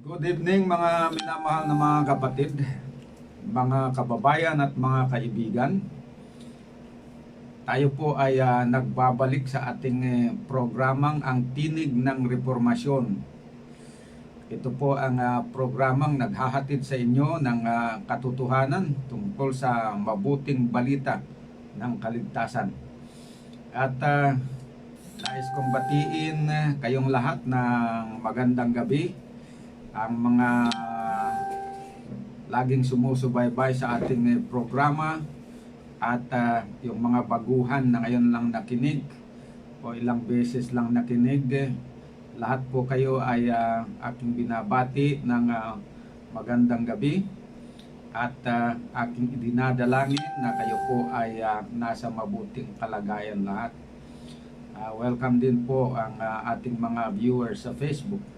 Good evening mga minamahal na mga kapatid, mga kababayan at mga kaibigan. Tayo po ay nagbabalik sa ating programang Ang Tinig ng Reformasyon. Ito po ang programang naghahatid sa inyo ng katotohanan tungkol sa mabuting balita ng kaligtasan. At nais kong batiin kayong lahat ng magandang gabi. Ang mga laging sumusubaybay sa ating programa at yung mga baguhan na ngayon lang nakinig o ilang beses lang nakinig, lahat po kayo ay aking binabati ng magandang gabi at aking idinadalangin na kayo po ay nasa mabuting kalagayan lahat. Welcome din po ang ating mga viewers sa Facebook.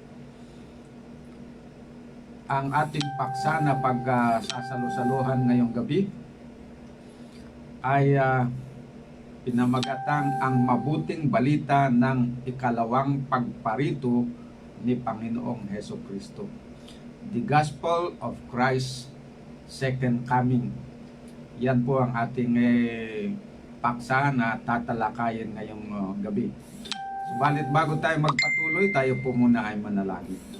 Ang ating paksa na pagsasalusaluhan ngayong gabi ay pinamagatang ang mabuting balita ng ikalawang pagparito ni Panginoong Hesukristo. The Gospel of Christ's Second Coming. Yan po ang ating paksa na tatalakayin ngayong gabi. Subalit bago tayo magpatuloy, tayo po muna ay manalangin.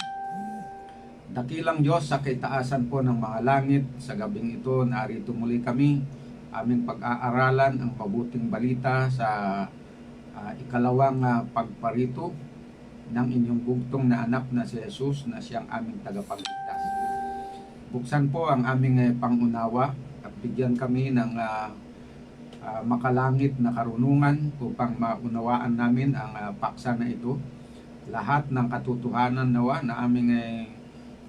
Dakilang Diyos sa kaitaasan po ng mga langit, sa gabing ito narito muli kami, aming pag-aaralan ang mabuting balita sa ikalawang pagparito ng inyong bugtong na anak na si Jesus na siyang aming tagapagligtas. Buksan po ang aming pangunawa at bigyan kami ng makalangit na karunungan upang maunawaan namin ang paksa na ito. Lahat ng katotohanan nawa na aming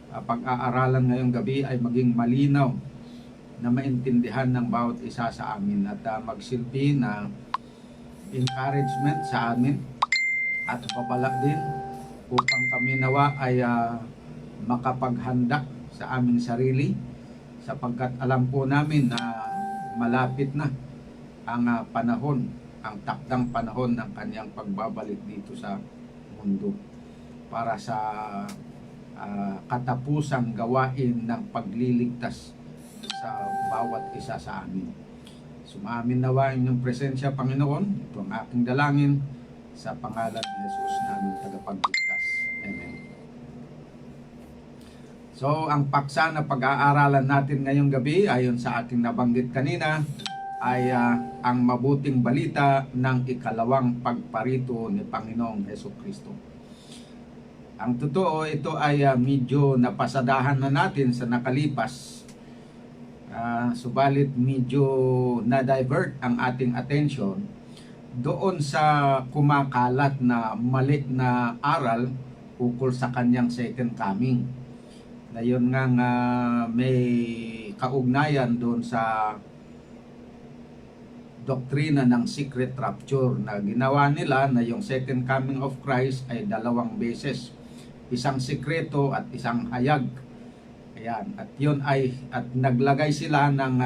pag-aaralan ngayong gabi ay maging malinaw na maintindihan ng bawat isa sa amin at magsilbi na encouragement sa amin at babala din upang kami nawa ay makapaghanda sa aming sarili sapagkat alam po namin na malapit na ang panahon, ang takdang panahon ng kanyang pagbabalik dito sa mundo para sa katapusang gawain ng pagliligtas sa bawat isa sa amin. Sumamin nawa inyong presensya, Panginoon. Ito ang aking dalangin sa pangalan ni Jesus na aming tagapagligtas. Amen. So, ang paksa na pag-aaralan natin ngayong gabi, ayon sa ating nabanggit kanina, ay ang mabuting balita ng ikalawang pagparito ni Panginoong Hesukristo. Ang totoo, ito ay medyo napasadahan na natin sa nakalipas. Subalit medyo na-divert ang ating attention doon sa kumakalat na mali na aral ukol sa kanyang second coming. Na yun nga may kaugnayan doon sa doktrina ng secret rapture na ginawa nila na yung second coming of Christ ay dalawang beses. Isang sikreto at isang hayag. Ayan, at yun ay at naglagay sila ng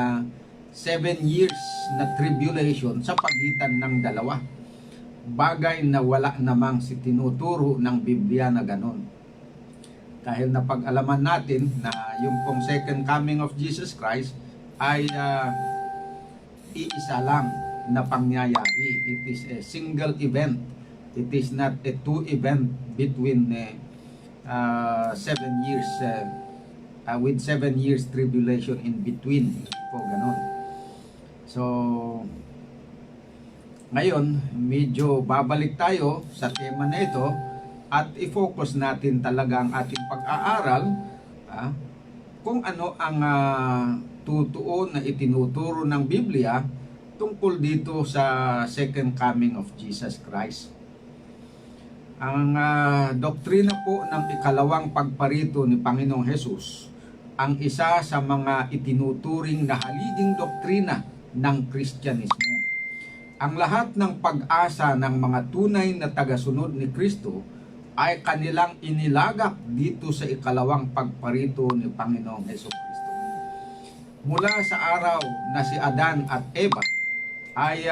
7 years na tribulation sa pagitan ng dalawa. Bagay na wala namang si tinuturo ng Biblia na ganon. Dahil napag-alaman natin na yung pong second coming of Jesus Christ ay iisa lang na pangyayari. It is a single event. It is not a two event between 7 years with 7 years tribulation in between po ganon. So ngayon medyo babalik tayo sa tema na ito at i-focus natin talaga ang ating pag-aaral kung ano ang totoo na itinuturo ng Biblia tungkol dito sa second coming of Jesus Christ. Ang doktrina po ng ikalawang pagparito ni Panginoong Hesus ang isa sa mga itinuturing na haliging doktrina ng Kristyanismo. Ang lahat ng pag-asa ng mga tunay na tagasunod ni Kristo ay kanilang inilagak dito sa ikalawang pagparito ni Panginoong Hesukristo. Mula sa araw na si Adan at Eva ay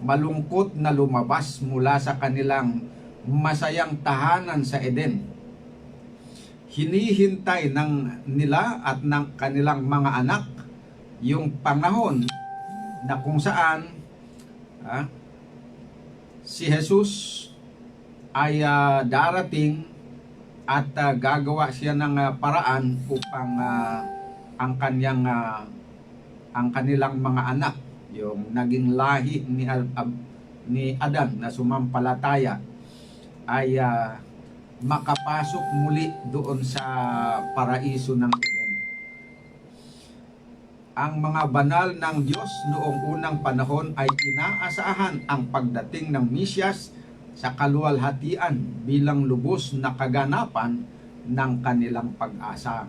malungkot na lumabas mula sa kanilang masayang tahanan sa Eden. hinihintay nila at ng kanilang mga anak yung panahon na kung saan si Jesus ay darating at gagawa siya ng paraan upang ang kanilang mga anak, yung naging lahi ni Adan na sumampalataya, ay makapasok muli doon sa paraiso ng Eden. Ang mga banal ng Diyos noong unang panahon ay inaasahan ang pagdating ng Mesyas sa kaluwalhatian bilang lubos na kaganapan ng kanilang pag-asa.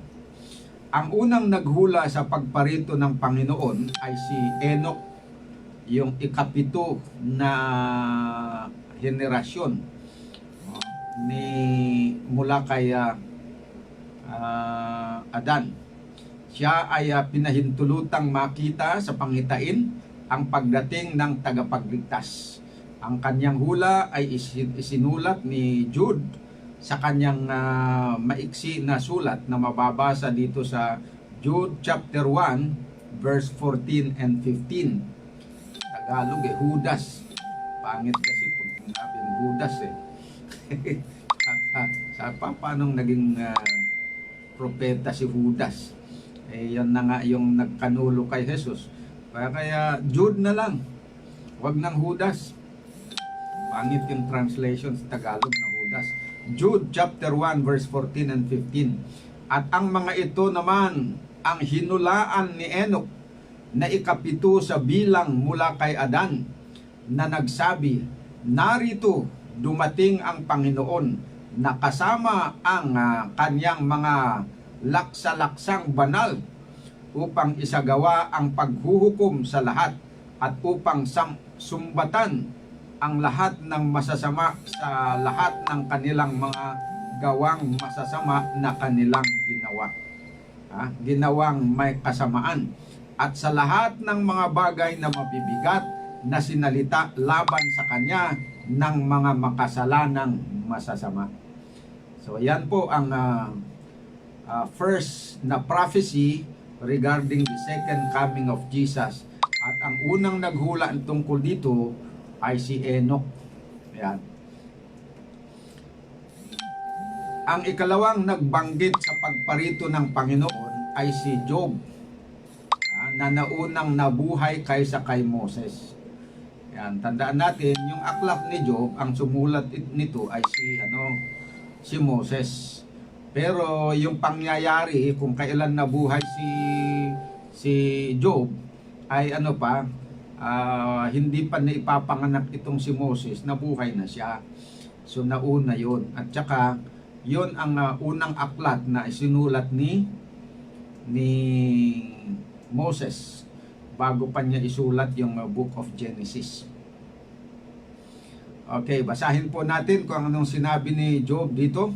Ang unang naghula sa pagparito ng Panginoon ay si Enoch, yung ikapito na henerasyon mula kay Adan. Siya ay pinahintulutang makita sa pangitain ang pagdating ng tagapagligtas. Ang kanyang hula ay isinulat ni Jude sa kanyang maiksi na sulat na mababasa dito sa Jude chapter 1 verse 14 and 15. Tagalog Judas. Pangit kasi pag sinabing Judas paano naging propeta si Judas? Yan na nga yung nagkanulo kay Jesus. Kaya Jude na lang, wag ng Judas. Pangit yung translation sa Tagalog na Judas. Jude chapter 1 verse 14 and 15. At ang mga ito naman ang hinulaan ni Enoch na ikapito sa bilang mula kay Adan, na nagsabi, narito dumating ang Panginoon na kasama ang kanyang mga laksa-laksang banal upang isagawa ang paghuhukom sa lahat at upang sumbatan ang lahat ng masasama sa lahat ng kanilang mga gawang masasama na kanilang ginawa. Ginawang may kasamaan, at sa lahat ng mga bagay na mabibigat na sinalita laban sa kanya ng mga makasalanang masasama. So yan po ang first na prophecy regarding the second coming of Jesus. At ang unang naghula tungkol dito ay si Enoch. Yan. Ang ikalawang nagbanggit sa pagparito ng Panginoon ay si Job, na naunang nabuhay kaysa kay Moses. Yan, tandaan natin, yung aklat ni Job, ang sumulat nito ay si Moses. Pero yung pangyayari kung kailan nabuhay si Job ay hindi pa naipapanganak itong si Moses, nabuhay na siya. So nauna yun. At saka yun ang unang aklat na isinulat ni Moses bago pa niya isulat yung Book of Genesis. Okay, basahin po natin kung anong sinabi ni Job dito.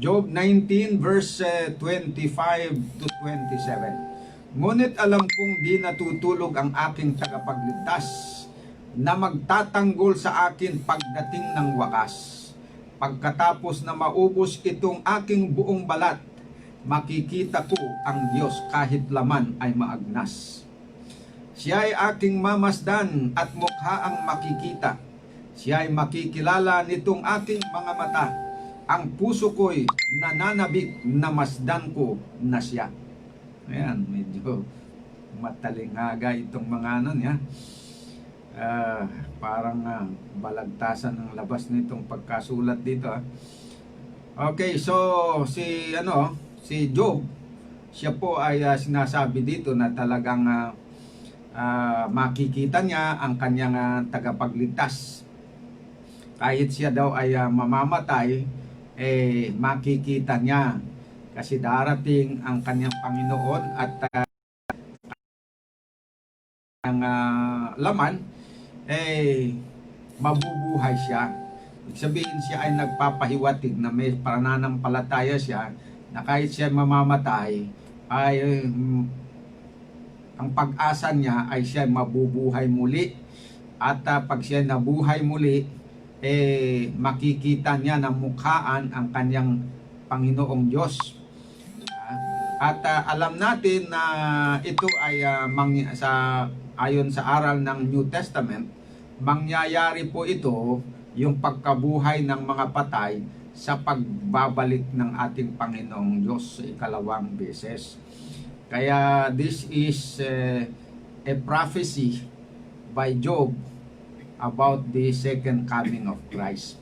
Job 19 verse 25 to 27. Ngunit alam kong di natutulog ang aking tagapagligtas, na magtatanggol sa akin pagdating ng wakas. Pagkatapos na maubos itong aking buong balat, makikita ko ang Diyos kahit laman ay maagnas. Siya ay aking mamasdan at mukha ang makikita. Siya ay makikilala nitong aking mga mata. Ang puso ko'y nananabik na masdan ko na siya. Ayan, medyo matalinghaga itong mga niya. Parang balagtasan ng labas nitong pagkasulat dito. Okay, so si Job, siya po ay sinasabi dito na talagang makikita niya ang kanyang tagapagligtas. Kahit siya daw ay mamamatay, makikita niya kasi darating ang kanyang Panginoon at ang laman mabubuhay siya. Ibig sabihin, siya ay nagpapahiwatig na may pananampalataya siya na kahit siya mamamatay ay ang pag-asa niya ay siya mabubuhay muli. At pag siya nabuhay muli, makikita niya na mukhaan ang kanyang Panginoong Diyos. At alam natin na ito ay ayon sa aral ng New Testament, mangyayari po ito, yung pagkabuhay ng mga patay sa pagbabalik ng ating Panginoong Diyos sa ikalawang beses. Kaya this is a prophecy by Job about the second coming of Christ.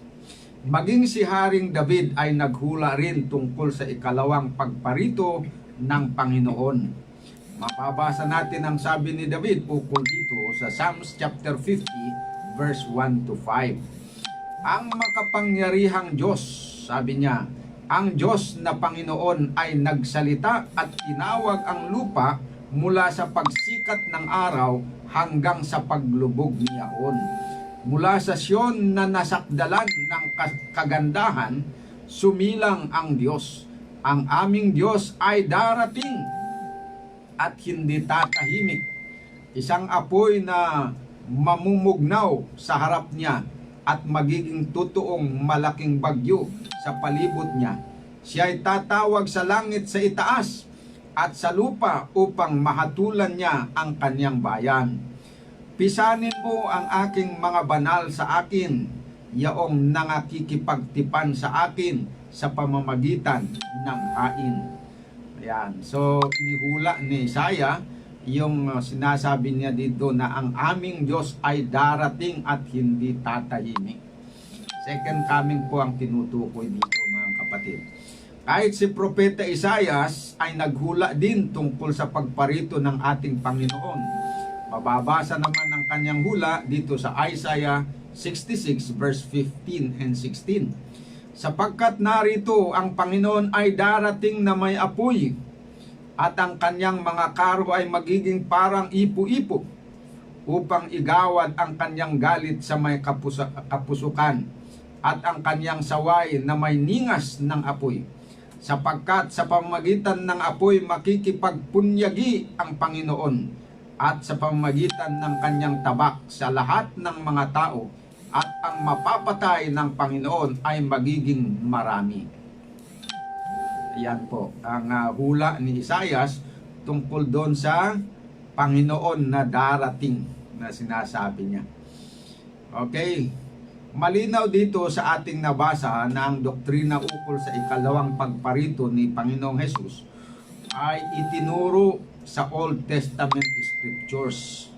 Maging si Haring David ay naghula rin tungkol sa ikalawang pagparito ng Panginoon. Mababasa natin ang sabi ni David ukol dito sa Psalms chapter 50 verse 1 to 5. Ang makapangyarihang Diyos, sabi niya, ang Diyos na Panginoon ay nagsalita at tinawag ang lupa mula sa pagsikat ng araw hanggang sa paglubog niyaon. Mula sa Sion na nasakdalan ng kagandahan, sumilang ang Diyos. Ang aming Diyos ay darating at hindi tatahimik. Isang apoy na mamumugnaw sa harap niya at magiging totoong malaking bagyo sa palibot niya. Siya ay tatawag sa langit sa itaas at sa lupa upang mahatulan niya ang kanyang bayan. Pisanin mo ang aking mga banal sa akin, yaong nangakikipagtipan sa akin sa pamamagitan ng hain. Ayan. So, inihula ni Isaiah yung sinasabi niya dito na ang aming Diyos ay darating at hindi tatahimik. Second coming po ang tinutukoy dito, mga kapatid. Kahit si Propeta Isaiah ay naghula din tungkol sa pagparito ng ating Panginoon. Mababasa naman ang kanyang hula dito sa Isaiah 66 verse 15 and 16. Sapagkat narito ang Panginoon ay darating na may apoy, at ang kanyang mga karo ay magiging parang ipo-ipo, upang igawad ang kanyang galit sa may kapusukan, at ang kanyang saway na may ningas ng apoy. Sapagkat sa pamamagitan ng apoy makikipagpunyagi ang Panginoon, at sa pamamagitan ng kanyang tabak sa lahat ng mga tao, at ang mapapatay ng Panginoon ay magiging marami. Yan po ang hula ni Isaias tungkol doon sa Panginoon na darating na sinasabi niya. Okay, malinaw dito sa ating nabasa na ang doktrina ukol sa ikalawang pagparito ni Panginoong Hesus ay itinuro sa Old Testament Scriptures.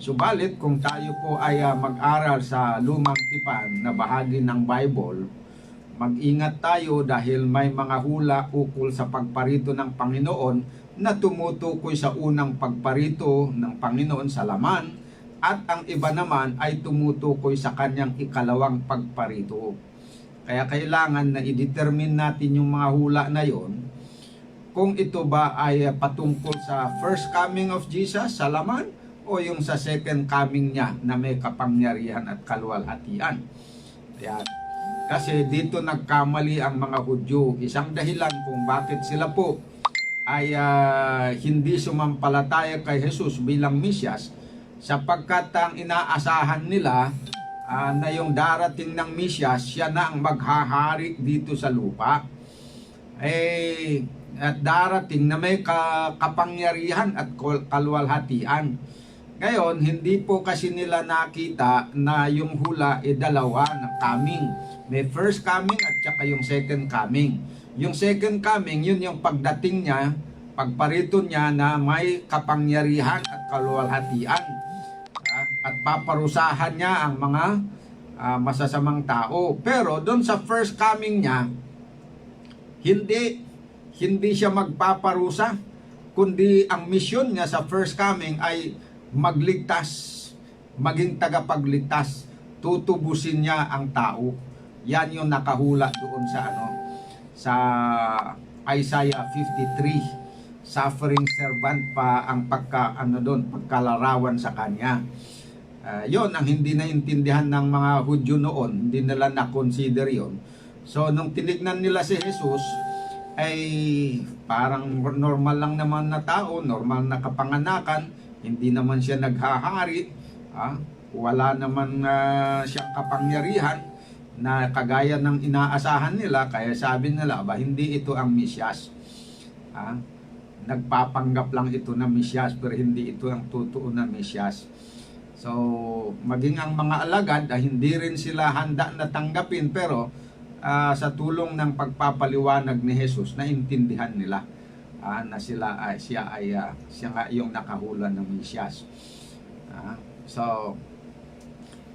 Subalit kung tayo po ay mag-aral sa lumang tipan na bahagi ng Bible, mag-ingat tayo dahil may mga hula ukol sa pagparito ng Panginoon na tumutukoy sa unang pagparito ng Panginoon sa laman, at ang iba naman ay tumutukoy sa kanyang ikalawang pagparito. Kaya kailangan na i-determine natin yung mga hula na yon, kung ito ba ay patungkol sa first coming of Jesus sa laman o yung sa second coming niya na may kapangyarihan at kaluwalhatian. Ayan. Kasi dito nagkamali ang mga Hudyo. Isang dahilan kung bakit sila po ay hindi sumampalataya kay Jesus bilang Mesyas, sapagkat ang inaasahan nila na yung darating ng Mesyas, siya na ang maghahari dito sa lupa. At darating na may kapangyarihan at kaluwalhatian. Ngayon, hindi po kasi nila nakita na yung hula dalawa na coming. May first coming at saka yung second coming. Yung second coming, yun yung pagdating niya, pagparito niya na may kapangyarihan at kaluwalhatian. At paparusahan niya ang mga masasamang tao. Pero doon sa first coming niya, hindi siya magpaparusa, kundi ang misyon niya sa first coming ay magligtas, maging tagapagligtas, tutubusin niya ang tao. Yan yung nakahula doon sa Isaiah 53. Suffering servant pa ang pagkalarawan sa kanya. Yon ang hindi naintindihan ng mga Hudyo noon, hindi nila na-consider yon. So nung tinignan nila si Jesus, ay parang normal lang naman na tao, normal na kapanganakan, hindi naman siya naghahari, wala naman siyang kapangyarihan na kagaya ng inaasahan nila, kaya sabi nila, hindi ito ang Mesyas. Nagpapanggap lang ito na Mesyas, pero hindi ito ang totoo na Mesyas. So, maging ang mga alagad, hindi rin sila handa na tanggapin, pero sa tulong ng pagpapaliwanag ni Jesus, naintindihan nila na siya nga yung nakahula ng Mesyas. So,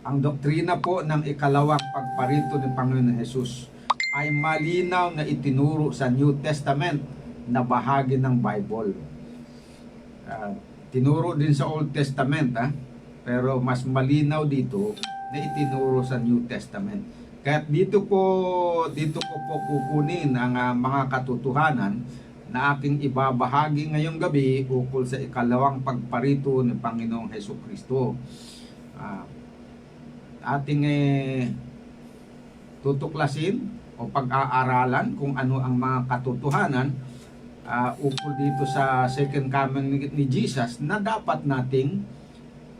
ang doktrina po ng ikalawang pagparito ng Panginoon Jesus ay malinaw na itinuro sa New Testament na bahagi ng Bible. Tinuro din sa Old Testament, pero mas malinaw dito na itinuro sa New Testament. Kaya dito ko po kukunin ang mga katotohanan na aking ibabahagi ngayong gabi ukol sa ikalawang pagparito ng Panginoong Hesukristo. Ating tutuklasin o pag-aaralan kung ano ang mga katotohanan ukol dito sa second coming ni Jesus na dapat nating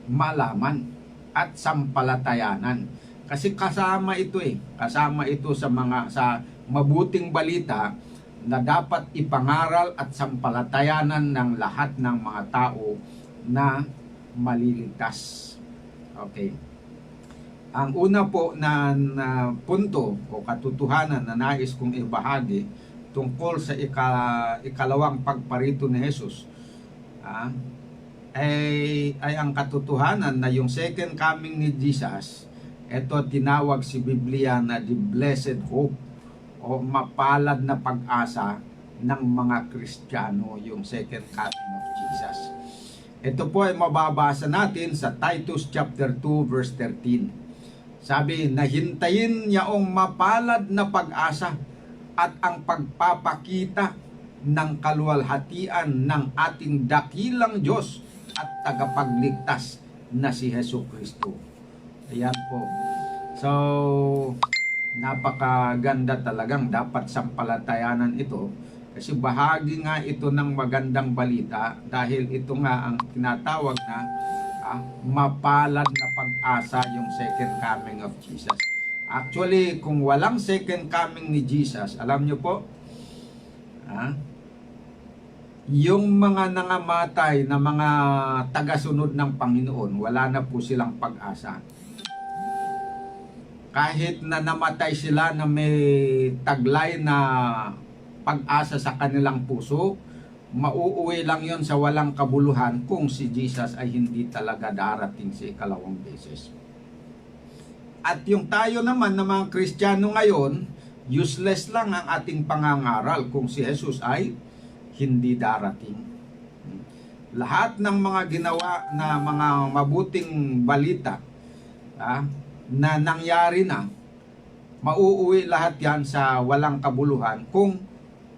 malaman at sampalatayanan. Kasi kasama ito sa mabuting balita na dapat ipangaral at sampalatayanan ng lahat ng mga tao na maliligtas. Okay. Ang una po na punto o katotohanan na nais kong ibahagi tungkol sa ikalawang pagparito ni Jesus ay ang katotohanan na yung second coming ni Jesus, ito tinawag si Biblia na the blessed hope o mapalad na pag-asa ng mga Kristiyano, yung second coming of Jesus. Ito po ay mababasa natin sa Titus chapter 2 verse 13. Sabi, nahintayin niyaong mapalad na pag-asa at ang pagpapakita ng kaluwalhatian ng ating dakilang Diyos at tagapagligtas na si Hesukristo. Ayan po. So, napakaganda talagang dapat sampalatayanan ito kasi bahagi nga ito ng magandang balita dahil ito nga ang tinatawag na mapalad na pag-asa yung second coming of Jesus. Actually, kung walang second coming ni Jesus, alam nyo po, yung mga nangamatay na mga tagasunod ng Panginoon, wala na po silang pag-asa. Kahit na namatay sila na may taglay na pag-asa sa kanilang puso, mauuwi lang yon sa walang kabuluhan kung si Jesus ay hindi talaga darating sa ikalawang beses. At yung tayo naman na mga Kristiyano ngayon, useless lang ang ating pangangaral kung si Jesus ay hindi darating. Lahat ng mga ginawa na mga mabuting balita na nangyari na, mauuwi lahat yan sa walang kabuluhan kung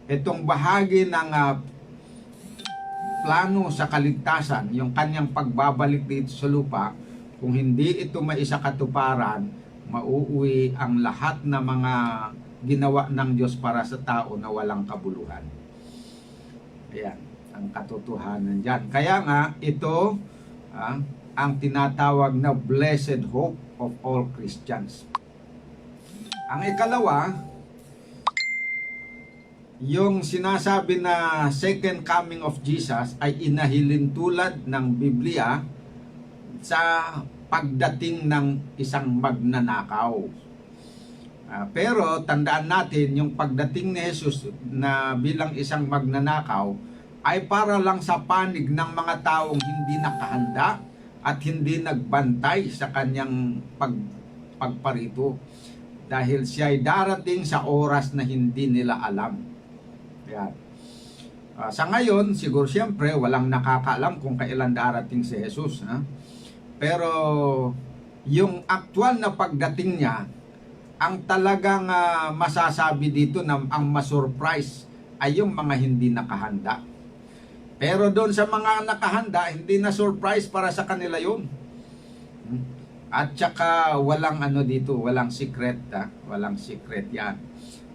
itong bahagi ng plano sa kaligtasan, yung kanyang pagbabalik dito sa lupa, kung hindi ito maisakatuparan, mauuwi ang lahat ng mga ginawa ng Diyos para sa tao na walang kabuluhan. Ayan, ang katotohanan dyan. Kaya nga, ito ang tinatawag na blessed hope of all Christians. Ang ikalawa, yung sinasabi na second coming of Jesus ay inahilin tulad ng Biblia sa pagdating ng isang magnanakaw. Pero tandaan natin, yung pagdating ni Jesus na bilang isang magnanakaw ay para lang sa panig ng mga taong hindi nakahanda at hindi nagbantay sa kanyang pagparito. Dahil siya ay darating sa oras na hindi nila alam. Yan. Sa ngayon, siguro siyempre, walang nakakaalam kung kailan darating si Jesus. Pero yung actual na pagdating niya, ang talagang masasabi dito na ang masurprise ay yung mga hindi nakahanda. Pero doon sa mga nakahanda, hindi na surprise para sa kanila yun. At saka walang dito, walang secret. Walang secret yan.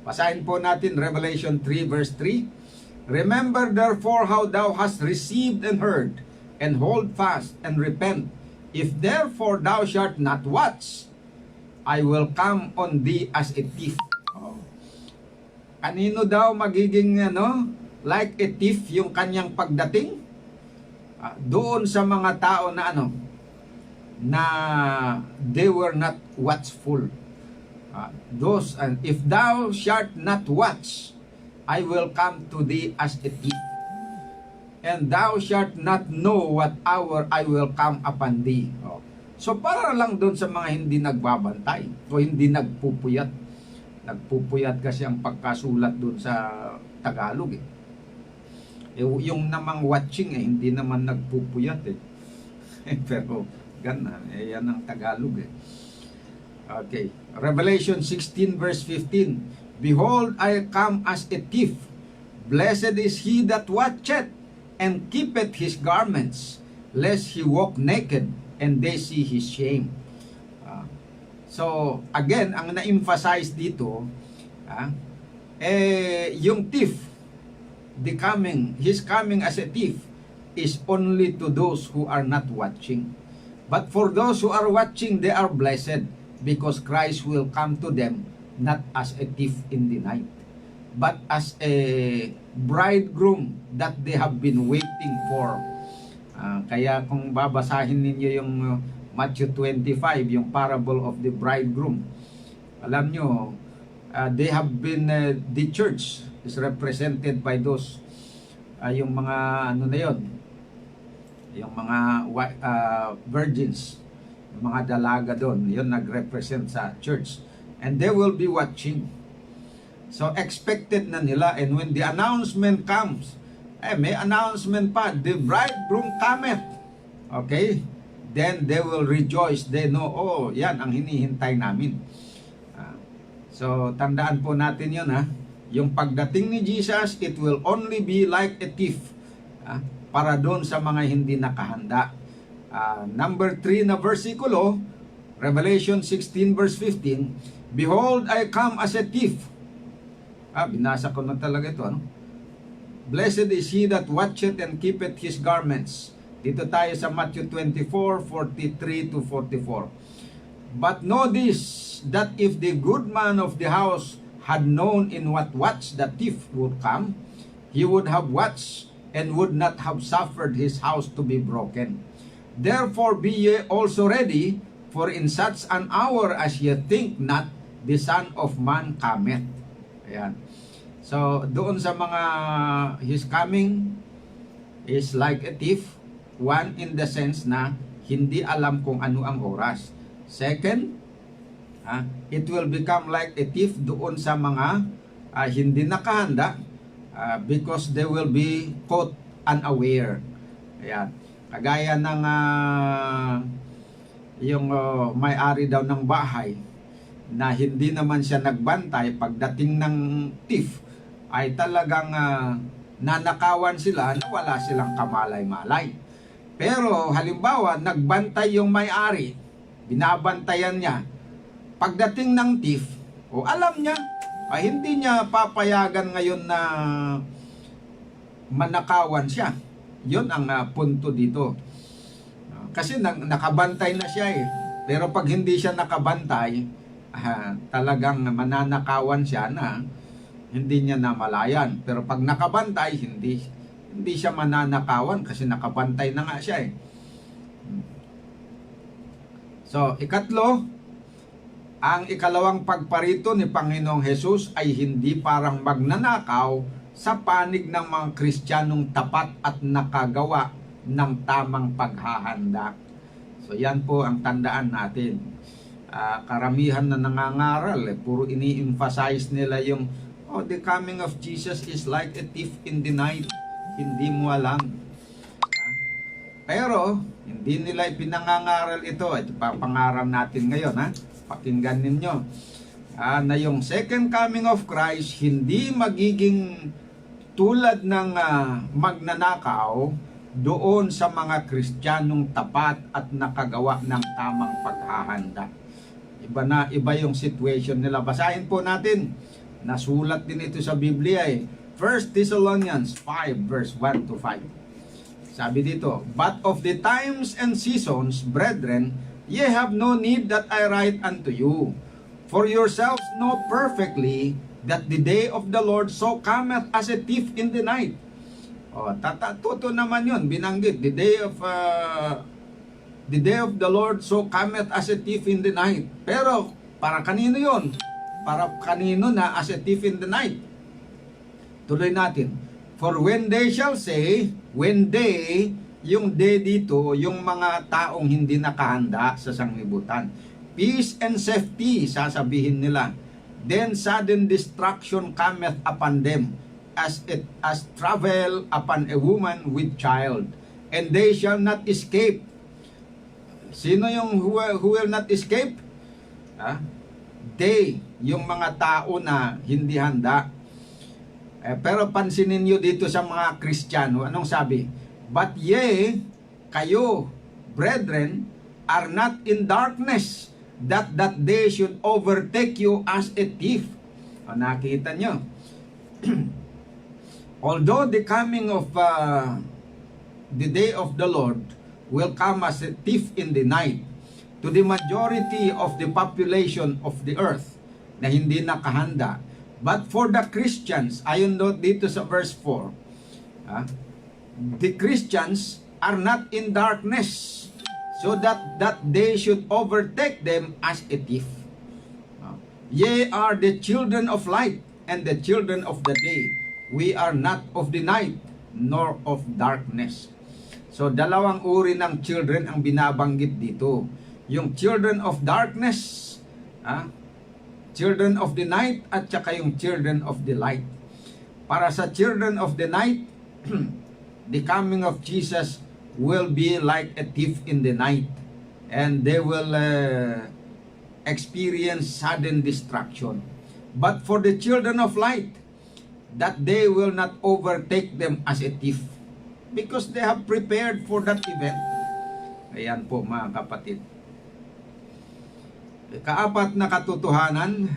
Basahin po natin Revelation 3 verse 3. Remember therefore how thou hast received and heard, and hold fast and repent. If therefore thou shalt not watch, I will come on thee as a thief. Oh. Kanino daw magiging like a thief yung kanyang pagdating? Doon sa mga tao na na they were not watchful. Those, and if thou shalt not watch, I will come to thee as a thief. And thou shalt not know what hour I will come upon thee. Oh. So para lang doon sa mga hindi nagbabantay o hindi nagpupuyat. Nagpupuyat kasi ang pagkasulat doon sa Tagalog eh. Yung namang watching hindi naman nagpupuyat eh. Pero ganun, yan ang Tagalog eh. Okay. Revelation 16 verse 15. Behold, I come as a thief. Blessed is he that watcheth and keepeth his garments, lest he walk naked and they see his shame. So, again, ang na-emphasize dito, yung thief, his coming as a thief, is only to those who are not watching. But for those who are watching, they are blessed, because Christ will come to them, not as a thief in the night, but as a bridegroom that they have been waiting for. Kaya kung babasahin ninyo yung Matthew 25, yung parable of the bridegroom, alam nyo, they have been, the church is represented by those, yung mga na yun, yung mga virgins, yung mga dalaga doon, yun nag-represent sa church. And they will be watching. So expected na nila, and when the announcement comes, may announcement pa, the bridegroom cometh. Okay? Then they will rejoice. They know, oh, yan ang hinihintay namin. So tandaan po natin yun Yung pagdating ni Jesus, it will only be like a thief. Para doon sa mga hindi nakahanda. Number 3 na versikulo, Revelation 16 verse 15, Behold, I come as a thief. Binasa ko na talaga ito. Blessed is he that watcheth and keepeth his garments. Dito tayo sa Matthew 24, 43 to 44. But know this, that if the good man of the house had known in what watch the thief would come, he would have watched and would not have suffered his house to be broken. Therefore be ye also ready, for in such an hour as ye think not, the Son of Man cometh. Ayan. So, doon sa mga his coming is like a thief. One, in the sense na hindi alam kung ano ang oras. Second, it will become like a thief doon sa mga hindi nakahanda, because they will be caught unaware. Ayan. Kagaya ng yung may-ari daw ng bahay na hindi naman siya nagbantay, pagdating ng thief ay talagang nanakawan sila na wala silang kamalay-malay. Pero halimbawa, nagbantay yung may-ari, binabantayan niya, pagdating ng thief, alam niya, hindi niya papayagan ngayon na manakawan siya. Yun ang punto dito. Kasi nakabantay na siya eh. Pero pag hindi siya nakabantay, talagang mananakawan siya na hindi niya namalayan. Pero pag nakabantay, hindi siya mananakawan kasi nakabantay na nga siya eh. So, ikatlo, ang ikalawang pagparito ni Panginoong Hesus ay hindi parang magnanakaw sa panig ng mga Kristiyanong tapat at nakagawa ng tamang paghahanda. So yan po ang tandaan natin. Karamihan na nangangaral, puro ini-emphasize nila yung the coming of Jesus is like a thief in the night. Hindi mo alam. Pero hindi nila ipinangangaral ito. Ito pa pangaral natin ngayon Pakinggan ninyo. Na yung second coming of Christ hindi magiging tulad ng magnanakaw doon sa mga Kristiyanong tapat at nakagawa ng tamang paghahanda. Iba yung situation nila. Basahin po natin. Nasulat din ito sa Biblia 1 Thessalonians 5 verse 1 to 5. Sabi dito, But of the times and seasons, brethren, Ye have no need that I write unto you. For yourselves know perfectly that the day of the Lord so cometh as a thief in the night. Totoo naman yun, binanggit. The day of the Lord so cometh as a thief in the night. Pero, para kanino yun? Para kanino na as a thief in the night? Tuloy natin. For when they shall say, when they, yung day dito, yung mga taong hindi nakahanda sa sanglibutan. Peace and safety, sasabihin nila. Then sudden destruction cometh upon them, as travel upon a woman with child, and they shall not escape. Sino yung who will not escape? They, yung mga tao na hindi handa. Pero pansinin nyo dito sa mga Kristiyano, anong sabi? But ye, kayo, brethren, are not in darkness, that day should overtake you as a thief. Nakita nyo. Although the coming of the day of the Lord will come as a thief in the night to the majority of the population of the earth na hindi nakahanda. But for the Christians, ayon dito sa verse 4, the Christians are not in darkness, so that day should overtake them as a thief. Ye are the children of light and the children of the day. We are not of the night, nor of darkness. So, dalawang uri ng children ang binabanggit dito. Yung children of darkness, children of the night, at saka yung children of the light. Para sa children of the night, the coming of Jesus will be like a thief in the night, and they will experience sudden destruction. But for the children of light, that day will not overtake them as a thief, because they have prepared for that event. Ayan po mga kapatid. Kaapat na katotohanan,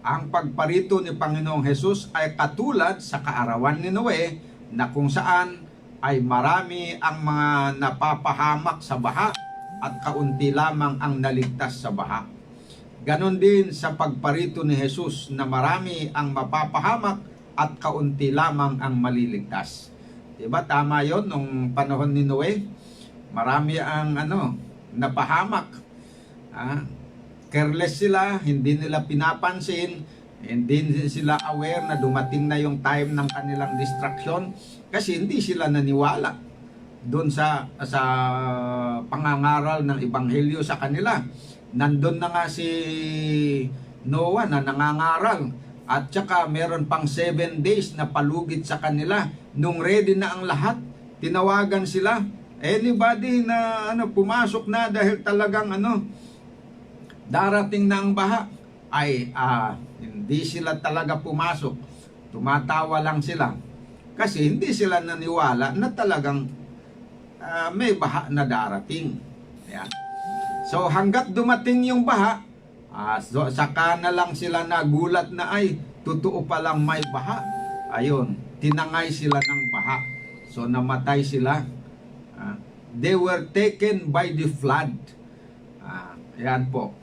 ang pagparito ni Panginoong Hesus ay katulad sa kaarawan ni Noe, na kung saan ay marami ang mga napapahamak sa baha at kaunti lamang ang naligtas sa baha. Ganon din sa pagparito ni Hesus, na marami ang mapapahamak at kaunti lamang ang maliligtas. Diba tama yon nung panahon ni Noe? Marami ang napahamak. Careless sila, hindi nila pinapansin, hindi sila aware na dumating na yung time ng kanilang destruction, kasi hindi sila naniwala doon sa pangangaral ng ebanghelyo sa kanila. Nandun na nga si Noah na nangangaral, at saka meron pang 7 days na palugit sa kanila. Nung ready na ang lahat, tinawagan sila. Anybody na pumasok na dahil talagang darating na ang baha, ay hindi sila talaga pumasok. Tumatawa lang sila. Kasi hindi sila naniwala na talagang may baha na darating. Ayan. So hanggat dumating yung baha, saka na lang sila nagulat na ay totoo palang may baha. Ayun, tinangay sila ng baha. So namatay sila. They were taken by the flood. Ayan po.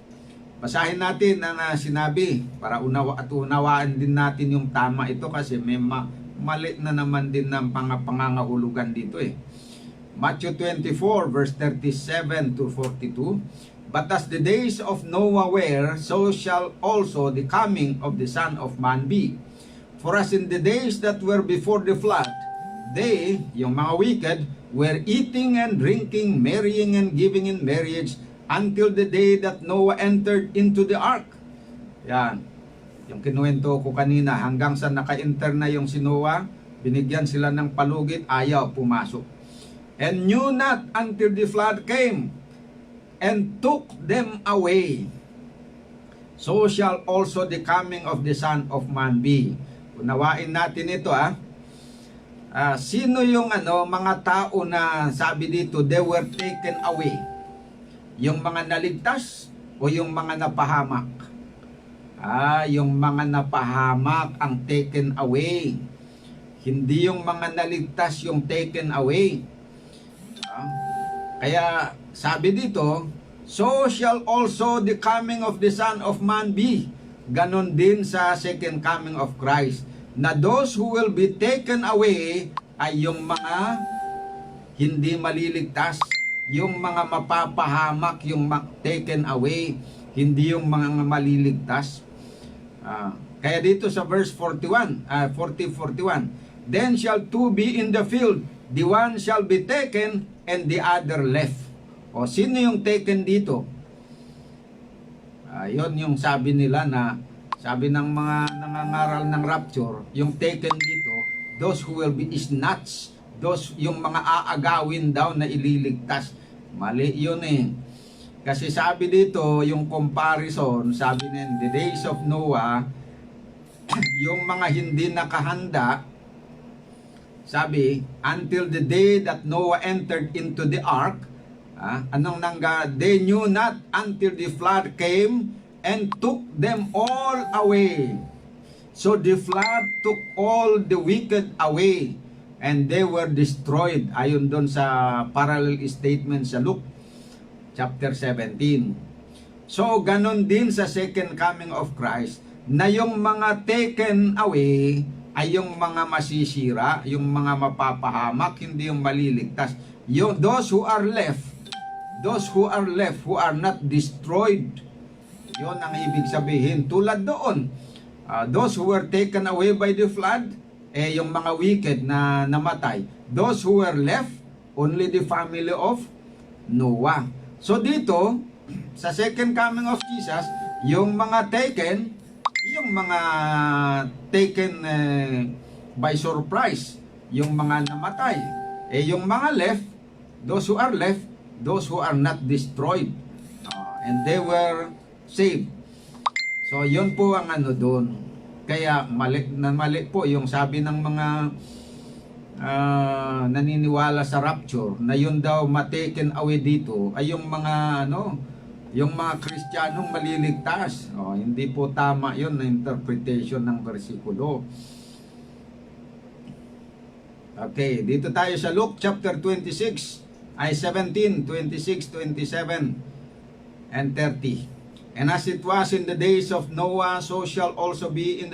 Basahin natin ang sinabi para unawaan din natin yung tama ito, kasi may mali na naman din ng pangangahulugan dito eh. Matthew 24 verse 37 to 42. But as the days of Noah were, so shall also the coming of the Son of Man be. For as in the days that were before the flood, they, yung mga wicked, were eating and drinking, marrying and giving in marriage, until the day that Noah entered into the ark. Yan. Yung kinuwento ko kanina, hanggang sa naka-enter na yung si Noah, binigyan sila ng palugit, ayaw pumasok. And knew not until the flood came, and took them away. So shall also the coming of the Son of Man be. Unawain natin ito sino yung mga tao na sabi dito, they were taken away? Yung mga naligtas o yung mga napahamak? Yung mga napahamak ang taken away. Hindi yung mga naligtas yung taken away. Kaya sabi dito, so shall also the coming of the Son of Man be. Ganon din sa second coming of Christ, na those who will be taken away ay yung mga hindi maliligtas, yung mga mapapahamak, yung taken away, hindi yung mga maliligtas. Kaya dito sa verse 41, 41, then shall two be in the field, the one shall be taken and the other left. O sino yung taken dito? Yon yung sabi nila, na sabi ng mga nangangaral ng rapture, yung taken dito, those who will be snatched, those yung mga aagawin daw na ililigtas. Mali yun eh. Kasi sabi dito, yung comparison, sabi in the days of Noah, yung mga hindi nakahanda, sabi, until the day that Noah entered into the ark, they knew not until the flood came and took them all away. So the flood took all the wicked away, and they were destroyed. Ayon doon sa parallel statement sa Luke chapter 17. So ganon din sa second coming of Christ, na yung mga taken away ay yung mga masisira, yung mga mapapahamak, hindi yung maliligtas. Those who are left, who are not destroyed, yun ang ibig sabihin. Tulad doon, those who were taken away by the flood, yung mga wicked na namatay. Those who were left, only the family of Noah. So dito, sa second coming of Jesus, yung mga taken, by surprise, yung mga namatay. Yung mga left, those who are left, those who are not destroyed, and they were saved. So yun po ang ano doon. Kaya mali po yung sabi ng mga naniniwala sa rapture, na yun daw ma-taken away dito ay yung mga yung mga Kristiyanong maliligtas. Hindi po tama yun na interpretation ng versikulo. Okay, dito tayo sa Luke chapter 26, ay 17, 26, 27, and 30. And as it was in the days of Noah, so shall also be in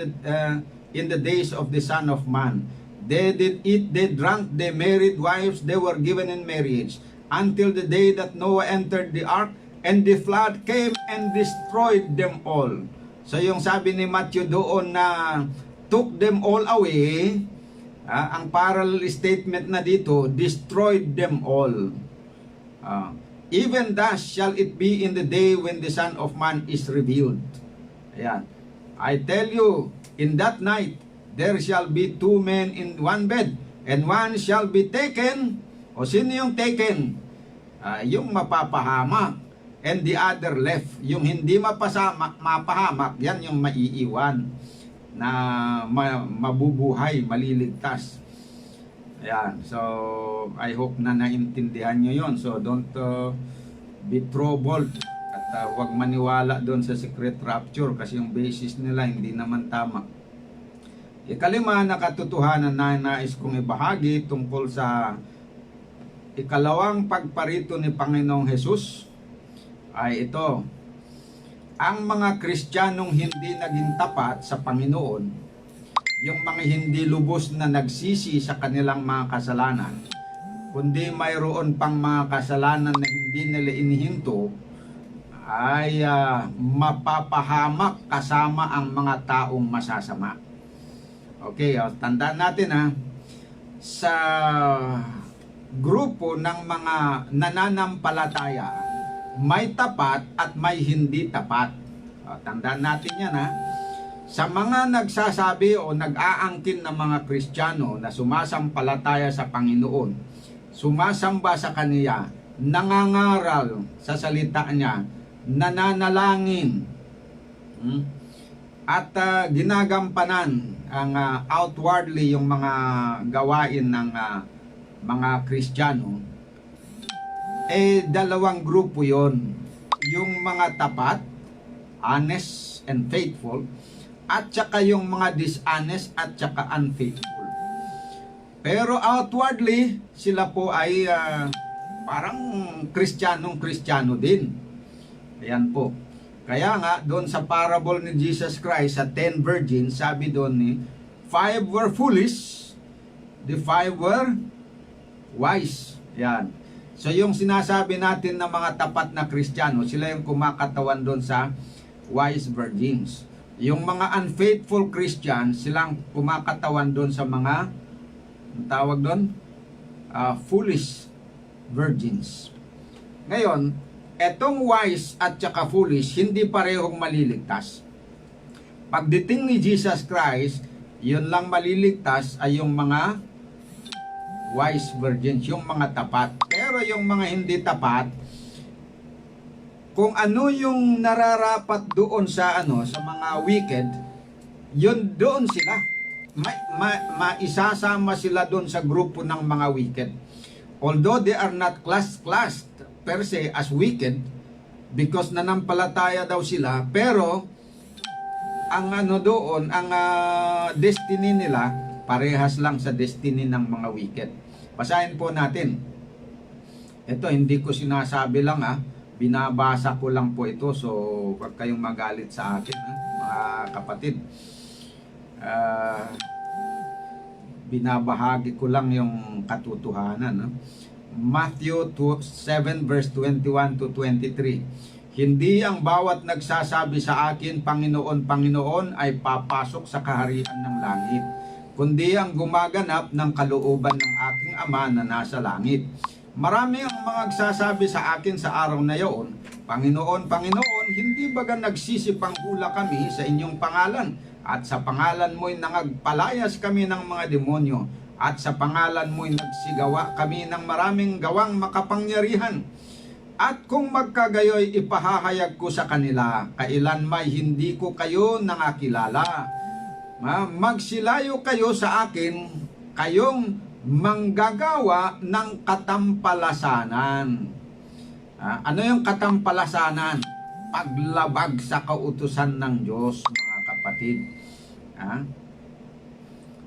the days of the Son of Man. They did eat, they drank, they married wives, they were given in marriage, until the day that Noah entered the ark, and the flood came and destroyed them all. So yung sabi ni Matthew doon na took them all away, ang parallel statement na dito, destroyed them all. Even thus shall it be in the day when the Son of Man is revealed. Ayan. I tell you, in that night, there shall be two men in one bed, and one shall be taken. O sino yung taken? Yung mapapahamak. And the other left. Yung hindi mapahamak, yan yung maiiwan, na mabubuhay, maliligtas. Ayan. So, I hope na naintindihan nyo yon. So, don't be troubled. At huwag maniwala doon sa secret rapture, kasi yung basis nila hindi naman tama. Ikalima na katotohanan na nais kong ibahagi tungkol sa ikalawang pagparito ni Panginoong Hesus ay ito: ang mga Kristiyanong hindi naging tapat sa Panginoon, yung mga hindi lubos na nagsisi sa kanilang mga kasalanan, kundi mayroon pang mga kasalanan na hindi nila inihinto, ay mapapahamak kasama ang mga taong masasama. Okay, tandaan natin sa grupo ng mga nananampalataya, may tapat at may hindi tapat. Tandaan natin yan Sa mga nagsasabi o nag-aangkin ng mga Kristiyano na sumasampalataya sa Panginoon, sumasamba sa Kaniya, nangangaral sa salita niya, nananalangin, at ginagampanan ang outwardly yung mga gawain ng mga Kristiyano, dalawang grupo yon. Yung mga tapat, honest and faithful, at saka yung mga dishonest at saka unfaithful. Pero outwardly, sila po ay parang Kristiyano din. Ayan po. Kaya nga, doon sa parable ni Jesus Christ sa 10 virgins, sabi doon ni, 5 were foolish, the 5 were wise. Yan. So yung sinasabi natin na mga tapat na Kristiyano, sila yung kumakatawan doon sa wise virgins. Yung mga unfaithful Christians, silang kumakatawan doon sa mga, ang tawag doon, foolish virgins. Ngayon, etong wise at saka foolish, hindi parehong maliligtas. Pagdating ni Jesus Christ, yun lang maliligtas ay yung mga wise virgins, yung mga tapat. Pero yung mga hindi tapat, kung ano yung nararapat doon sa sa mga wicked, yun doon sila. Maisasama sila doon sa grupo ng mga wicked. Although they are not classed per se as wicked, because nanampalataya daw sila, pero ang doon, ang destiny nila, parehas lang sa destiny ng mga wicked. Basahin po natin. Ito, hindi ko sinasabi lang binabasa ko lang po ito, so huwag kayong magalit sa akin, mga kapatid. Binabahagi ko lang yung katotohanan. Matthew 7 verse 21 to 23. Hindi ang bawat nagsasabi sa akin, Panginoon, Panginoon, ay papasok sa kaharian ng langit, kundi ang gumaganap ng kalooban ng aking Ama na nasa langit. Marami ang mga nagsasabi sa akin sa araw na iyon, Panginoon, Panginoon, hindi baga nagsisipanghula kami sa inyong pangalan? At sa pangalan mo'y nangagpalayas kami ng mga demonyo, at sa pangalan mo'y nagsigawa kami ng maraming gawang makapangyarihan. At kung magkagayoy, ipahahayag ko sa kanila, kailan may hindi ko kayo nangakilala. Magsilayo kayo sa akin, kayong manggagawa ng katampalasanan. Ano yung katampalasanan? Paglabag sa kautusan ng Diyos, mga kapatid.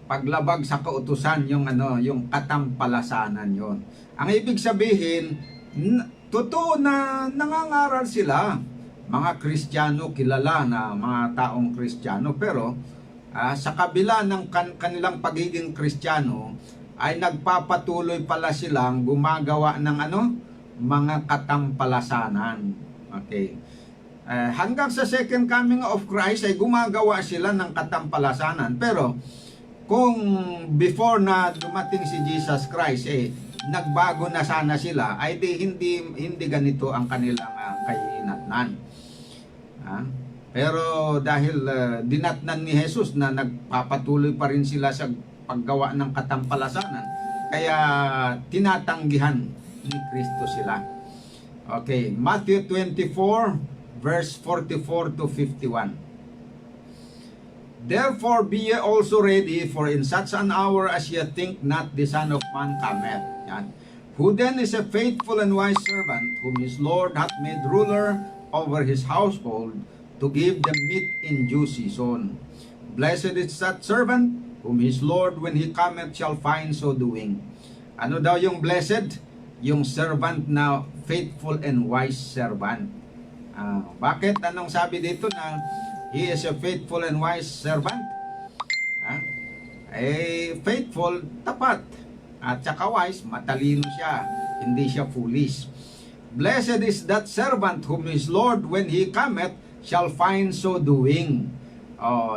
Paglabag sa kautusan, yung yung katampalasanan yon. Ang ibig sabihin, totoo na nangangaral sila, mga Kristiyano, kilala na mga taong Kristiyano, pero sa kabila ng kanilang pagiging Kristiyano, ay nagpapatuloy pala silang gumagawa ng mga katampalasanan. Okay. Hanggang sa second coming of Christ ay gumagawa sila ng katampalasanan. Pero kung before na dumating si Jesus Christ, nagbago na sana sila, ay hindi ganito ang kanilang kahinatnan. Pero dahil dinatnan ni Jesus na nagpapatuloy pa rin sila sa paggawa ng katampalasanan, kaya tinatanggihan ni Kristo sila. Okay, Matthew 24 verse 44 to 51. Therefore be ye also ready, for in such an hour as ye think not, the Son of Man cometh. Yan. Who then is a faithful and wise servant, whom his Lord hath made ruler over his household, to give them meat in due season. Blessed is that servant, whom his Lord when he cometh shall find so doing. Ano daw yung blessed? Yung servant na faithful and wise servant. Bakit? Anong sabi dito na he is a faithful and wise servant? Faithful, tapat. At saka wise, matalino siya. Hindi siya foolish. Blessed is that servant whom his Lord when he cometh shall find so doing.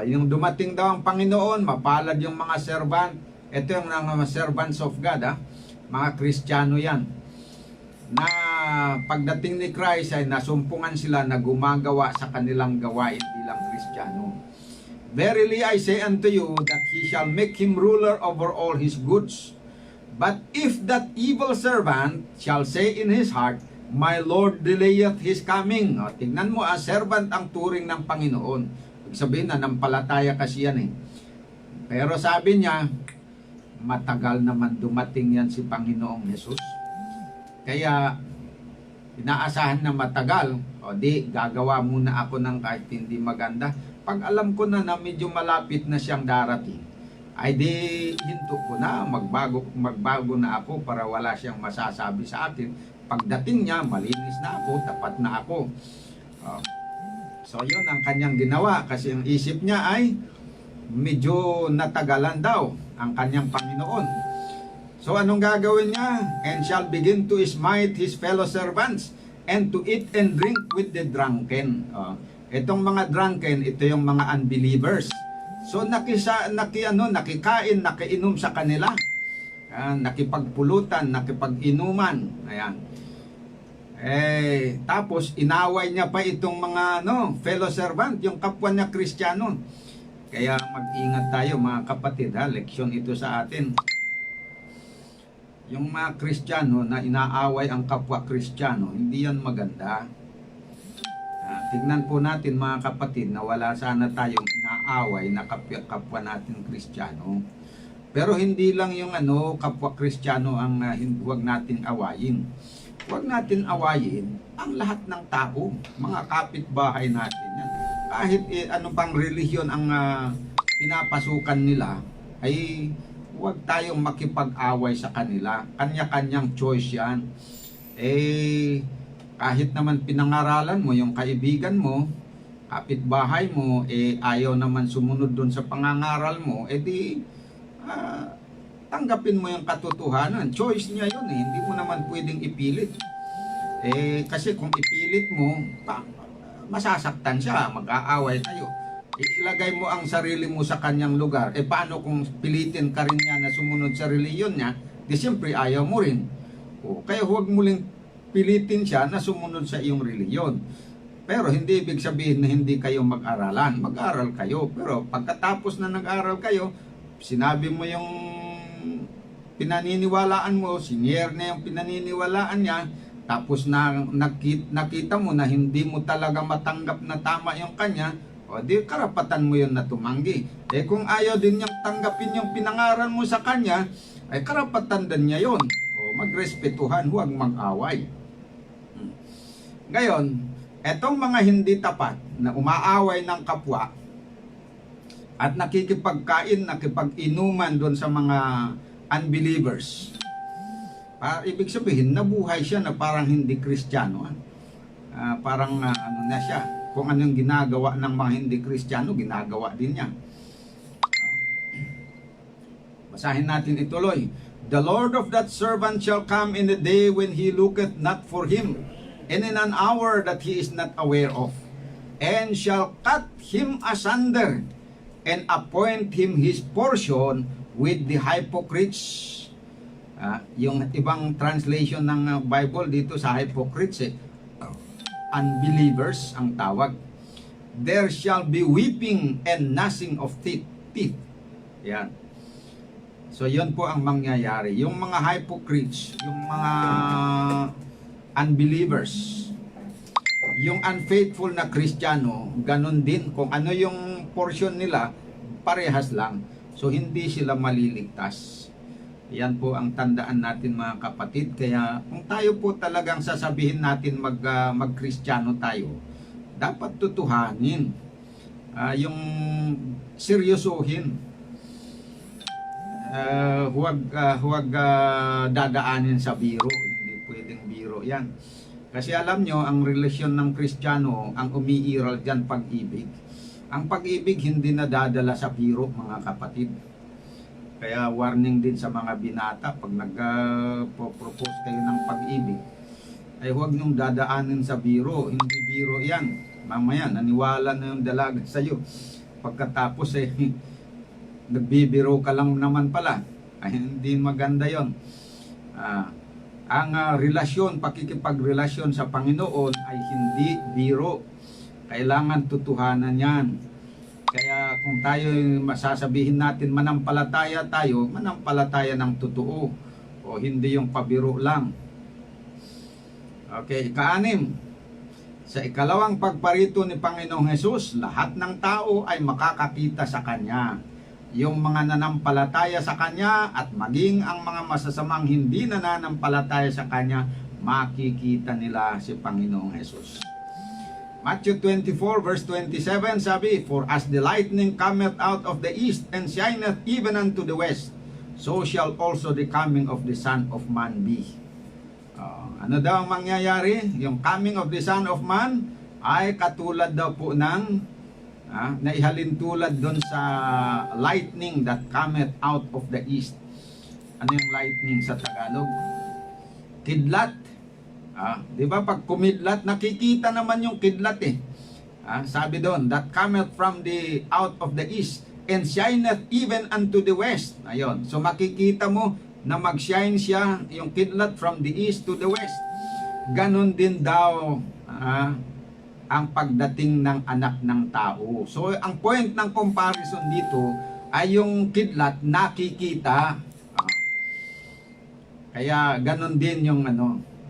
Yung dumating daw ang Panginoon, mapalad yung mga servant. Ito yung mga servants of God, mga Kristiyano yan. Na pagdating ni Christ ay nasumpungan sila na gumagawa sa kanilang gawain bilang Kristiyano. Verily I say unto you that he shall make him ruler over all his goods. But if that evil servant shall say in his heart, My Lord delayeth his coming. Tingnan mo, servant ang turing ng Panginoon. Sabihin na, nampalataya kasi yan Pero sabi niya, matagal naman dumating yan si Panginoong Jesus. Kaya, inaasahan na matagal, gagawa muna ako ng kahit hindi maganda. Pag alam ko na medyo malapit na siyang darating, ay hinto ko na, magbago na ako para wala siyang masasabi sa akin. Pagdating niya, malinis na ako, tapat na ako. Oh. So yun ang kanyang ginawa kasi ang isip niya ay medyo natagalan daw ang kanyang Panginoon. So anong gagawin niya? And shall begin to smite his fellow servants and to eat and drink with the drunken. Oh. Itong mga drunken, ito yung mga unbelievers. So nakikain, nakiinom sa kanila. Nakipagpulutan, nakipag-inuman. Ayan. Tapos inaway niya pa itong mga fellow servant, yung kapwa niya Kristiyano. Kaya mag-ingat tayo mga kapatid, leksyon ito sa atin. Yung mga Kristiyano na inaaway ang kapwa Kristiyano, hindi yan maganda. Tignan po natin mga kapatid na wala sana tayong inaaway na kapwa natin Kristiyano. Pero hindi lang yung kapwa Kristiyano ang huwag nating awayin. Huwag natin awayin ang lahat ng tao, mga kapitbahay natin yan. Kahit ano pang relihiyon ang pinapasukan nila, ay huwag tayong makipag-away sa kanila. Kanya-kanyang choice yan. Kahit naman pinangaralan mo yung kaibigan mo, kapitbahay mo, ayaw naman sumunod doon sa pangangaral mo, tanggapin mo yung katotohanan. Choice niya yun Hindi mo naman pwedeng ipilit. Kasi kung ipilit mo, masasaktan siya, mag-aaway kayo. Ilagay mo ang sarili mo sa kanyang lugar. Paano kung pilitin ka rin niya na sumunod sa reliyon niya? Di siyempre ayaw mo rin. Kaya huwag mo lang pilitin siya na sumunod sa iyong reliyon. Pero hindi ibig sabihin na hindi kayo mag-aralan. Mag-aral kayo. Pero pagkatapos na nag-aral kayo, sinabi mo yung pinaniniwalaan mo, senior na yung pinaniniwalaan niya, tapos nakita mo na hindi mo talaga matanggap na tama yung kanya, di karapatan mo yun na tumanggi. Kung ayaw din niyang tanggapin yung pinangaral mo sa kanya, ay karapatan din niya yun. Magrespetuhan, huwag mag-away. Ngayon, etong mga hindi tapat na umaaway ng kapwa, at nakikipagkain, nakipag-inuman doon sa mga unbelievers. Ibig sabihin, nabuhay siya na parang hindi Kristiyano. Parang na siya. Kung anong ginagawa ng mga hindi Kristiyano, ginagawa din niya. Basahin natin ituloy. The Lord of that servant shall come in the day when he looketh not for him, and in an hour that he is not aware of, and shall cut him asunder, and appoint him his portion with the hypocrites. Yung ibang translation ng Bible dito sa hypocrites, unbelievers ang tawag. There shall be weeping and gnashing of teeth. Yan. So yun po ang mangyayari. Yung mga hypocrites, yung mga unbelievers, yung unfaithful na Kristiyano, ganun din. Kung ano yung portion nila, parehas lang. So hindi sila maliligtas. Yan po ang tandaan natin mga kapatid. Kaya kung tayo po talagang sasabihin natin mag-Kristiyano tayo, dapat tutuhanin. Yung seryosohin. Huwag dadaanin sa biro. Hindi pwedeng biro yan. Kasi alam nyo, ang relasyon ng Kristiyano, ang umiiral dyan pag-ibig. Ang pag-ibig hindi nadadala sa biro mga kapatid. Kaya warning din sa mga binata, pag nag-propose kayo ng pag-ibig, ay huwag nyong dadaanin sa biro. Hindi biro yan. Mamaya, naniwala na yung dalaga sa'yo. Pagkatapos nagbibiro ka lang naman pala. Ay hindi maganda yon. Ang relasyon, pakikipagrelasyon sa Panginoon ay hindi biro. Kailangan tutuhanan yan. Kaya kung tayo masasabihin natin manampalataya tayo, manampalataya ng totoo. O hindi yung pabiro lang. Okay, ika-6. Sa ikalawang pagparito ni Panginoong Hesus, lahat ng tao ay makakakita sa Kanya. Yung mga nanampalataya sa Kanya at maging ang mga masasamang hindi nananampalataya sa Kanya, makikita nila si Panginoong Hesus. Matthew 24 verse 27 sabi, For as the lightning cometh out of the east and shineth even unto the west, so shall also the coming of the Son of Man be. Ano daw ang mangyayari? Yung coming of the Son of Man, ay katulad daw po ng naihalin tulad doon sa lightning that cometh out of the east. Ano yung lightning sa Tagalog? Kidlat. Di ba pag kumidlat, nakikita naman yung kidlat eh. Sabi doon, that cometh from the out of the east and shineth even unto the west. Ayun. So makikita mo na mag-shine siya, yung kidlat from the east to the west. Ganon din daw ang pagdating ng anak ng tao. So ang point ng comparison dito ay yung kidlat nakikita. Kaya ganon din yung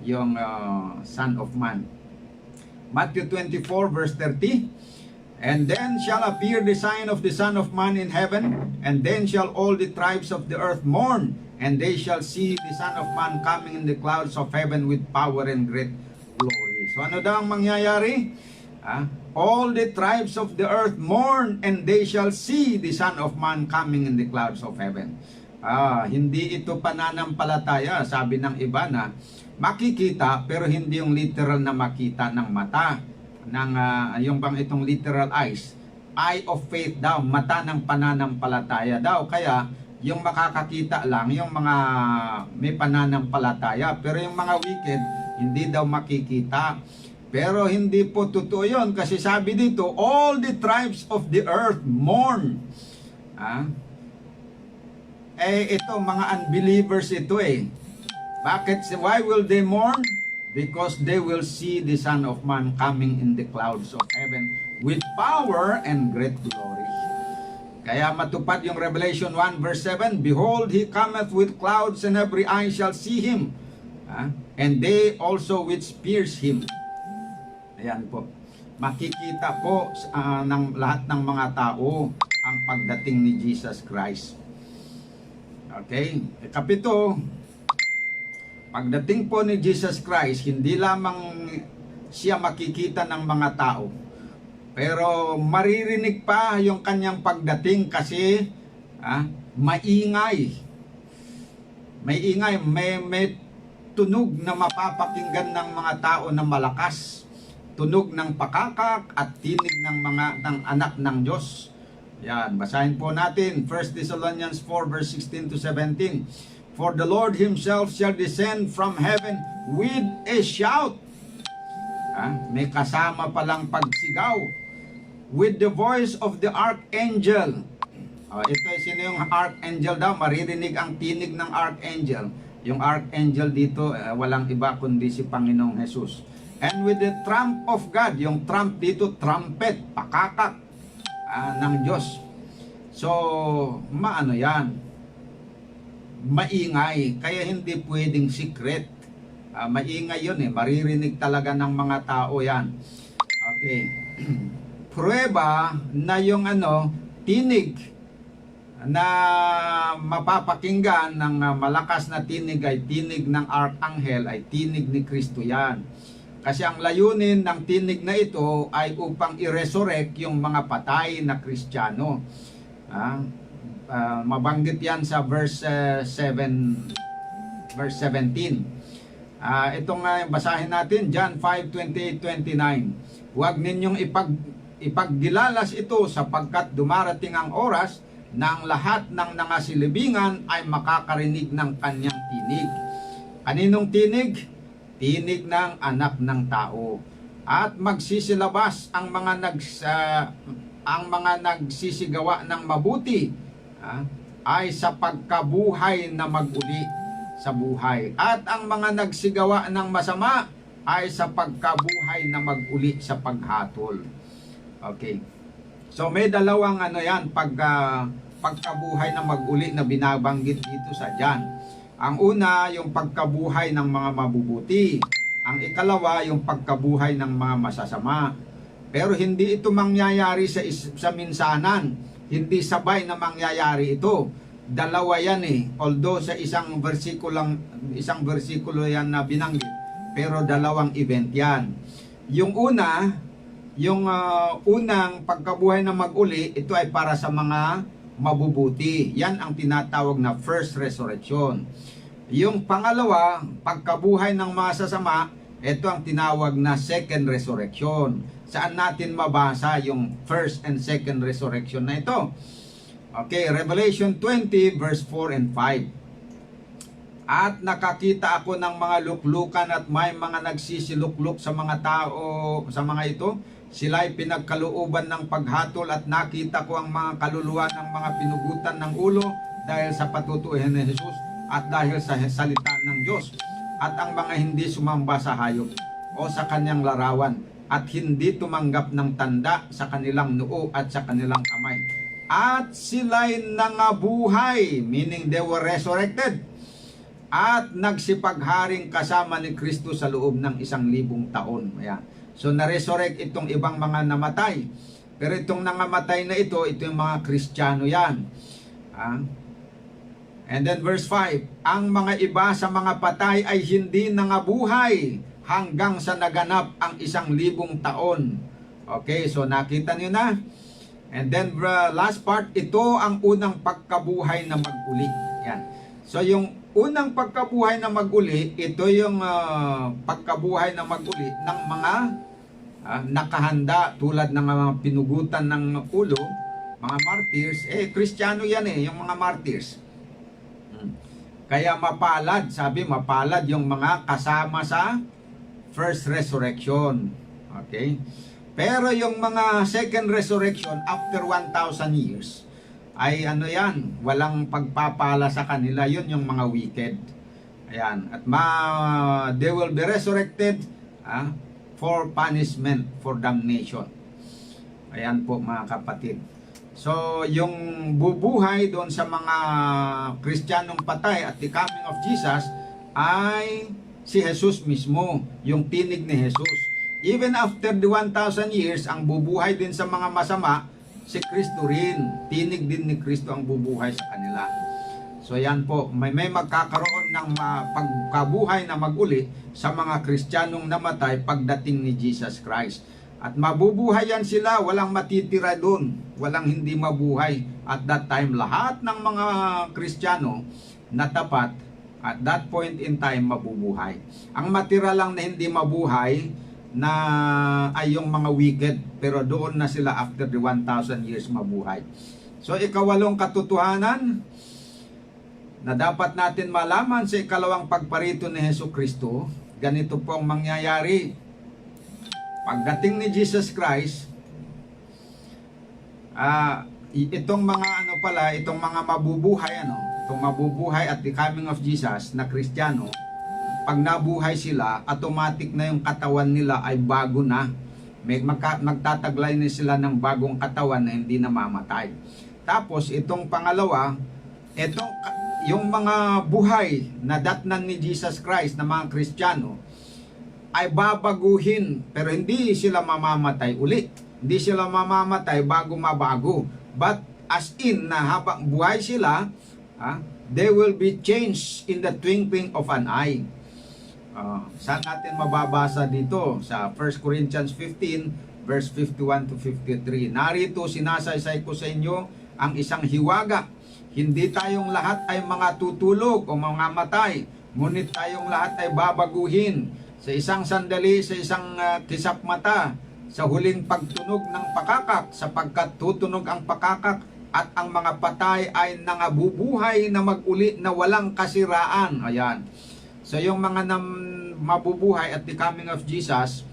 yung Son of Man. Matthew 24 verse 30. And then shall appear the sign of the Son of Man in heaven, and then shall all the tribes of the earth mourn, and they shall see the Son of Man coming in the clouds of heaven with power and great glory. So ano daw ang mangyayari? All the tribes of the earth mourn, and they shall see the Son of Man coming in the clouds of heaven. Hindi ito pananampalataya, sabi ng iba na makikita pero hindi yung literal na makita ng mata ng yung bang itong literal eyes, eye of faith daw, mata ng pananampalataya daw. Kaya yung makakakita lang yung mga may pananampalataya, pero yung mga wicked hindi daw makikita. Pero hindi po totoo yun, kasi sabi dito, all the tribes of the earth mourn. Ito mga unbelievers ito eh. Bakit? Why will they mourn? Because they will see the Son of Man coming in the clouds of heaven with power and great glory. Kaya matupad yung Revelation 1 verse 7, behold, he cometh with clouds, and every eye shall see him, and they also which pierce him. Ayan po. Makikita po ng lahat ng mga tao ang pagdating ni Jesus Christ. Okay? Kapito, pagdating po ni Jesus Christ, hindi lamang siya makikita ng mga tao, pero maririnig pa yung kanyang pagdating kasi maingay. May tunog na mapapakinggan ng mga tao na malakas. Tunog ng pakakak at tinig ng anak ng Diyos. Yan, basahin po natin 1 Thessalonians 4 verse 16 to 17. For the Lord himself shall descend from heaven with a shout. May kasama palang pagsigaw. With the voice of the archangel. Ito, sino yung archangel daw? Maririnig ang tinig ng archangel. Yung archangel dito, walang iba kundi si Panginoong Jesus. And with the trump of God. Yung trump dito, trumpet, pakakak ng Diyos. So, maano yan? Maingay, kaya hindi pwedeng secret. Maingay yun eh, maririnig talaga ng mga tao yan. Okay. Prueba na yung tinig na mapapakinggan ng malakas na tinig ay tinig ng arkanghel, ay tinig ni Kristo yan. Kasi ang layunin ng tinig na ito ay upang i-resurrect yung mga patay na Kristiyano. Mabanggit yan sa verse 17. Itong basahin natin, John 5:28-29. Huwag ninyong ipagdilalas ito, sapagkat dumarating ang oras na ang lahat ng nangasilibingan ay makakarinig ng kanyang tinig. Kaninong tinig? Tinig ng anak ng tao. At magsisilabas ang mga nagsisigawa ng mabuti ay sa pagkabuhay na mag-uli sa buhay. At ang mga nagsigawa ng masama ay sa pagkabuhay na mag-uli sa paghatol. Okay. So may dalawang pagkabuhay na mag-uli na binabanggit dito sa John. Ang una, yung pagkabuhay ng mga mabubuti. Ang ikalawa, yung pagkabuhay ng mga masasama. Pero hindi ito mangyayari sa minsanan. Hindi sabay na mangyayari ito. Dalawa yan eh. Although sa isang versikulo yan na binanggit. Pero dalawang event yan. Yung una, unang pagkabuhay na mag-uli, ito ay para sa mga mabubuti. Yan ang tinatawag na first resurrection. Yung pangalawa, pagkabuhay ng masasama, ito ang tinawag na second resurrection. saan natin mabasa yung first and second resurrection na ito. Okay, Revelation 20 verse 4 and 5. At nakakita ako ng mga luklukan at may mga nagsisilukluk sa mga tao, sa mga ito. Sila'y pinagkalooban ng paghatol at nakita ko ang mga kaluluwa ng mga pinugutan ng ulo dahil sa patutuin ni Jesus at dahil sa salita ng Diyos. At ang mga hindi sumamba sa hayop o sa kanyang larawan at hindi tumanggap ng tanda sa kanilang noo at sa kanilang kamay. At sila'y nangabuhay, meaning they were resurrected, at nagsipagharing kasama ni Kristo sa loob ng 1,000 taon. Ayan. So na-resurrect itong ibang mga namatay. Pero itong nangamatay na ito yung mga Kristiyano yan. And then verse 5, ang mga iba sa mga patay ay hindi nangabuhay hanggang sa naganap ang 1,000 taon. Okay, so nakita niyo na. And then last part, ito ang unang pagkabuhay na mag-uli. Yan. So yung unang pagkabuhay na mag-uli, ito yung pagkabuhay na mag-uli ng mga nakahanda tulad ng mga pinugutan ng ulo, mga martyrs. Kristiyano yan yung mga martyrs. Kaya mapalad, sabi mapalad yung mga kasama sa first resurrection. Okay? Pero yung mga second resurrection after 1,000 years ay yan, walang pagpapala sa kanila, yun yung mga wicked. Ayan, at they will be resurrected for punishment, for damnation. Ayan po mga kapatid. So yung bubuhay doon sa mga Kristiyanong patay at the coming of Jesus ay si Jesus mismo, yung tinig ni Jesus. Even after the 1,000 years, ang bubuhay din sa mga masama, si Kristo rin. Tinig din ni Kristo ang bubuhay sa kanila. So yan po, may magkakaroon ng pagkabuhay na mag-uli sa mga Kristiyanong namatay pagdating ni Jesus Christ. At mabubuhay yan sila, walang matitira doon, walang hindi mabuhay. At that time, lahat ng mga Kristiyano na tapat, at that point in time, mabubuhay. Ang matira lang na hindi mabuhay, na ay yung mga wicked, pero doon na sila after the 1,000 years mabuhay. So ikawalong katotohanan na dapat natin malaman sa ikalawang pagparito ni Jesucristo, ganito po ang mangyayari. Pagdating ni Jesus Christ, itong mga itong mga mabubuhay, itong mabubuhay at the coming of Jesus na Kristiyano, pag nabuhay sila, automatic na yung katawan nila ay bago na. Magtataglay na sila ng bagong katawan na hindi namamatay. Tapos itong pangalawa, yung mga buhay na datnan ni Jesus Christ na mga Kristiyano ay babaguhin, pero hindi sila mamamatay uli. Hindi sila mamamatay bago mabago. But as in na habang buhay sila, they will be changed in the twinkling of an eye. Saan natin mababasa dito? Sa 1 Corinthians 15 verse 51 to 53. Narito sinasaysay ko sa inyo ang isang hiwaga. Hindi tayong lahat ay mga tutulog o mga matay, ngunit tayong lahat ay babaguhin sa isang sandali, sa isang kisap mata, sa huling pagtunog ng pakakak, sapagkat tutunog ang pakakak at ang mga patay ay nangabubuhay na mag-uli na walang kasiraan. Ayan. So yung mga mabubuhay at the coming of Jesus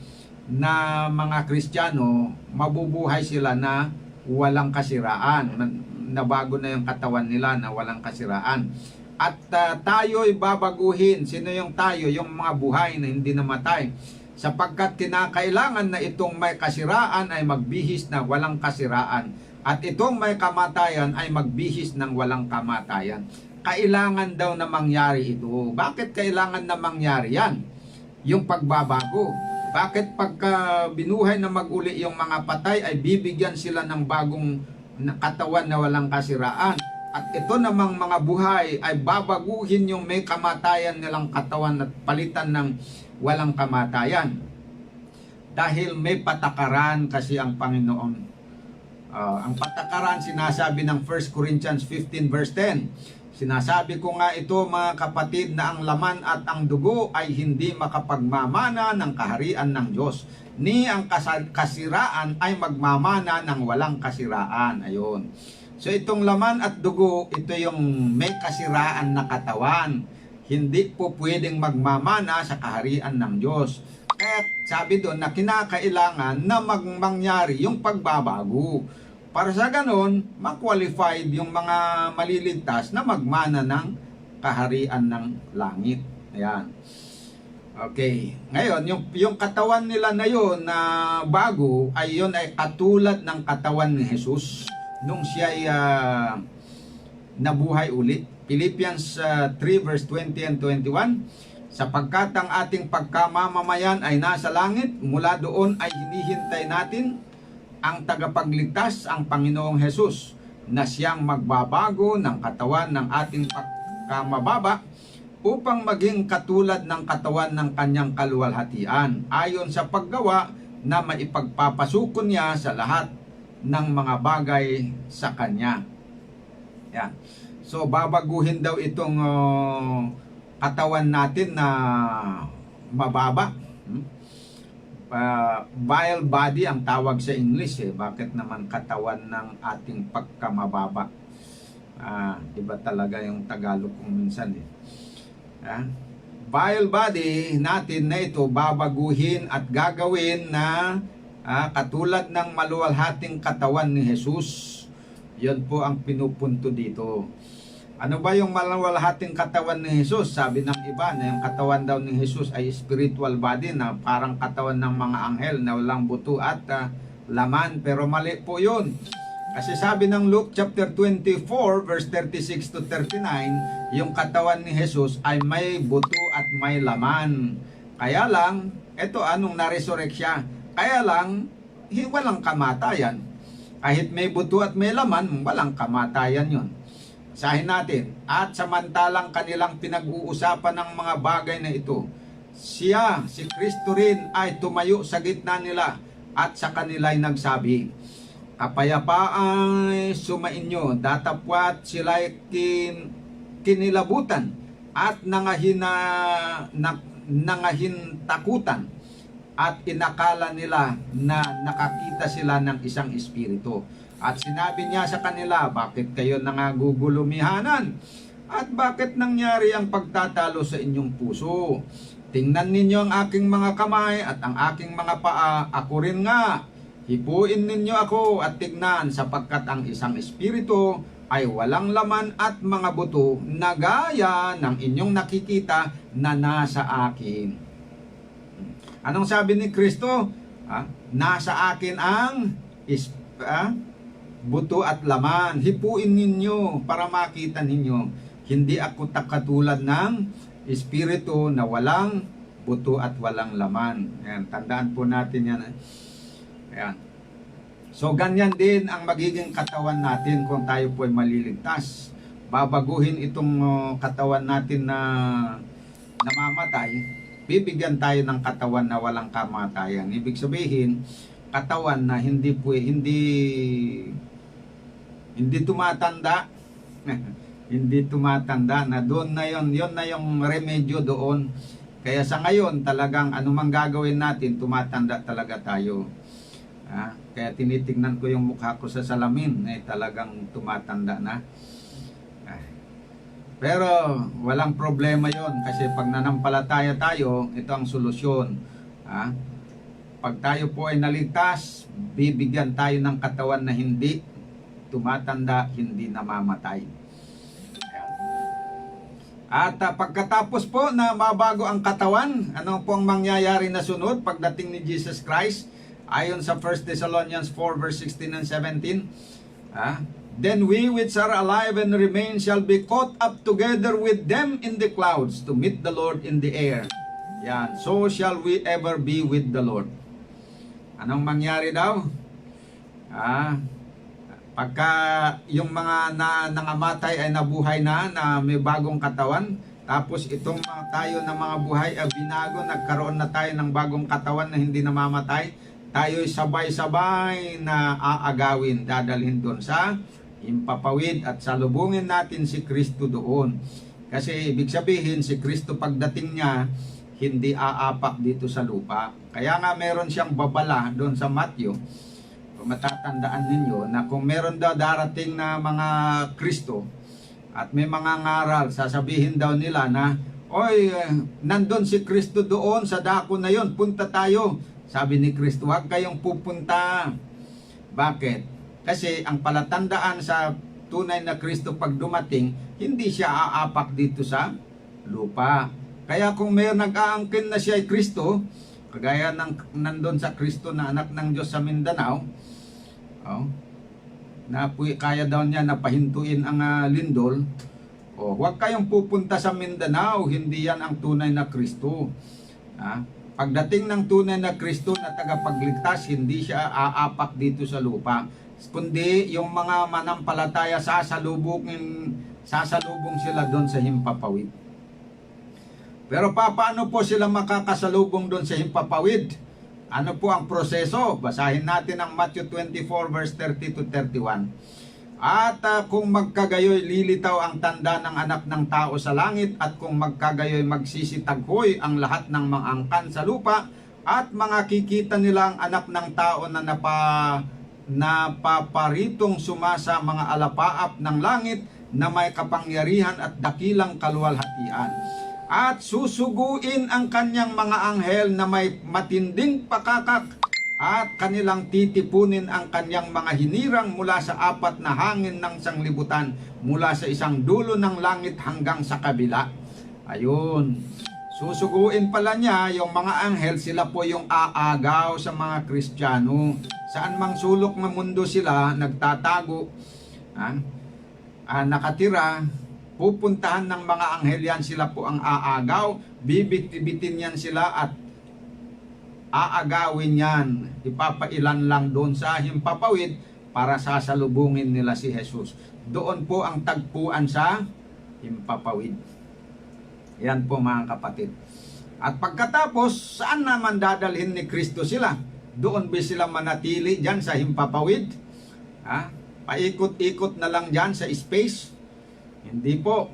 na mga Kristiyano, mabubuhay sila na walang kasiraan. Nabago na yung katawan nila na walang kasiraan. At tayo'y babaguhin. Sino yung tayo? Yung mga buhay na hindi namatay. Sapagkat kinakailangan na itong may kasiraan ay magbihis na walang kasiraan. At itong may kamatayan ay magbihis ng walang kamatayan. Kailangan daw na mangyari ito. Bakit kailangan na mangyari yan? Yung pagbabago. Bakit pagka binuhay na mag-uli yung mga patay ay bibigyan sila ng bagong katawan na walang kasiraan? At ito namang mga buhay ay babaguhin yung may kamatayan nilang katawan at palitan ng walang kamatayan. Dahil may patakaran kasi ang Panginoon. Ang patakaran sinasabi ng 1 Corinthians 15 verse 10. Sinasabi ko nga ito mga kapatid na ang laman at ang dugo ay hindi makapagmamana ng kaharian ng Diyos. Ni ang kasiraan ay magmamana ng walang kasiraan. Ayun. So itong laman at dugo, ito yung may kasiraan na katawan. Hindi po pwedeng magmamana sa kaharian ng Diyos. Kaya sabi doon na kinakailangan na mangyari yung pagbabago. Para sa ganon, ma-qualified yung mga maliligtas na magmana ng kaharian ng langit. Ayan. Okay. Ngayon, yung katawan nila na yun na bago, ay yun ay katulad ng katawan ni Jesus nung siya ay nabuhay ulit. Philippians 3 verse 20 and 21. Sapagkat ang ating pagkamamamayan ay nasa langit, mula doon ay hinihintay natin ang tagapagligtas, ang Panginoong Hesus, na siyang magbabago ng katawan ng ating pagkamababa upang maging katulad ng katawan ng kanyang kaluwalhatian, ayon sa paggawa na maipagpapasukon niya sa lahat ng mga bagay sa kanya. Yan. So babaguhin daw itong katawan natin na mababa. Vile body ang tawag sa English eh. Bakit naman katawan ng ating pagkamababa? Iba talaga yung Tagalog kung minsan eh. Vile body natin na ito babaguhin at gagawin na katulad ng maluwalhating katawan ni Jesus. Yan po ang pinupunto dito. Ano ba yung maluwalhating katawan ni Jesus? Sabi ng iba na yung katawan daw ni Jesus ay spiritual body na parang katawan ng mga anghel na walang buto at laman. Pero mali po yun. Kasi sabi ng Luke chapter 24 verse 36 to 39, yung katawan ni Jesus ay may buto at may laman. Kaya lang, eto anong naresurrect siya. Kaya lang, walang kamatayan. Kahit may buto at may laman, walang kamatayan yun. Sahin natin, at samantalang kanilang pinag-uusapan ng mga bagay na ito, siya, si Kristo rin ay tumayo sa gitna nila at sa kanila'y nagsabi, kapayapaan sumainyo, datapwat sila'y kinilabutan at nangahintakutan at inakala nila na nakakita sila ng isang espiritu. At sinabi niya sa kanila, bakit kayo nangagugulumihanan? At bakit nangyari ang pagtatalo sa inyong puso? Tingnan ninyo ang aking mga kamay at ang aking mga paa, ako rin nga. Hipuin ninyo ako at tignan, sapagkat ang isang espiritu ay walang laman at mga buto na gaya ng inyong nakikita na nasa akin. Anong sabi ni Kristo? Nasa akin ang buto at laman. Hipuin ninyo para makita ninyo. Hindi ako katulad ng espiritu na walang buto at walang laman. Ayan, tandaan po natin yan. Ayan. So ganyan din ang magiging katawan natin kung tayo po ay maliligtas. Babaguhin itong katawan natin na namamatay. Bibigyan tayo ng katawan na walang kamatayan. Ibig sabihin, katawan na hindi tumatanda. Hindi tumatanda na doon na yon na yung remedyo doon. Kaya sa ngayon talagang anumang gagawin natin, tumatanda talaga tayo. Kaya tinitingnan ko yung mukha ko sa salamin, talagang tumatanda na. Pero walang problema yon kasi pag nanampalataya tayo, ito ang solusyon. Pag tayo po ay naligtas, bibigyan tayo ng katawan na hindi tumatanda, hindi namamatay. At pagkatapos po na mabago ang katawan, ano po ang mangyayari na sunod pagdating ni Jesus Christ? Ayon sa 1 Thessalonians 4 verse 16 and 17, then we which are alive and remain shall be caught up together with them in the clouds to meet the Lord in the air. Yan, so shall we ever be with the Lord. Anong mangyari daw? Pagka yung mga nangamatay ay nabuhay na may bagong katawan, tapos itong tayo na mga buhay ay binago, nagkaroon na tayo ng bagong katawan na hindi namamatay, tayo'y sabay-sabay na aagawin, dadalhin doon sa himpapawid at salubungin natin si Kristo doon. Kasi ibig sabihin si Kristo pagdating niya, hindi aapak dito sa lupa. Kaya nga meron siyang babala doon sa Matthew. Kung matatandaan ninyo na kung meron daw darating na mga Kristo at may mga ngaral, sasabihin daw nila na, oy, nandun si Kristo doon sa dako na yon, punta tayo. Sabi ni Kristo, huwag kayong pupunta. Bakit? Kasi ang palatandaan sa tunay na Kristo pag dumating, hindi siya aapak dito sa lupa. Kaya kung may nag-aangkin na siya ay Kristo, kagaya ng nandun sa Kristo na anak ng Diyos sa Mindanao, na kaya daw niya napahintuin ang lindol, huwag kayong pupunta sa Mindanao, hindi yan ang tunay na Kristo. Pagdating ng tunay na Kristo na tagapagligtas, hindi siya aapak dito sa lupa, kundi yung mga manampalataya sasalubong sila doon sa himpapawid. Pero paano po sila makakasalubong doon sa himpapawid? Ano po ang proseso? Basahin natin ang Matthew 24 verse 30 to 31. At kung magkagayoy lilitaw ang tanda ng anak ng tao sa langit, at kung magkagayoy magsisitaghoy ang lahat ng mga angkan sa lupa, at mga kikita nila ang anak ng tao na napaparitong sumasa mga alapaap ng langit na may kapangyarihan at dakilang kaluwalhatian. At susuguin ang kanyang mga anghel na may matinding pakakak, at kanilang titipunin ang kanyang mga hinirang mula sa apat na hangin ng sanglibutan, mula sa isang dulo ng langit hanggang sa kabila. Ayun. Susuguin pala niya yung mga anghel, sila po yung aagaw sa mga Kristiyano. Saan mang sulok ng mundo sila nagtatago, nakatira, pupuntahan ng mga anghel yan, sila po ang aagaw, bibit-bitin yan sila at aagawin yan, ipapailan lang doon sa himpapawid para sasalubungin nila si Jesus. Doon po ang tagpuan sa himpapawid. Yan po mga kapatid. At pagkatapos, saan naman dadalhin ni Kristo sila? Doon ba sila manatili dyan sa himpapawid? Paikot-ikot na lang dyan sa space? Hindi po.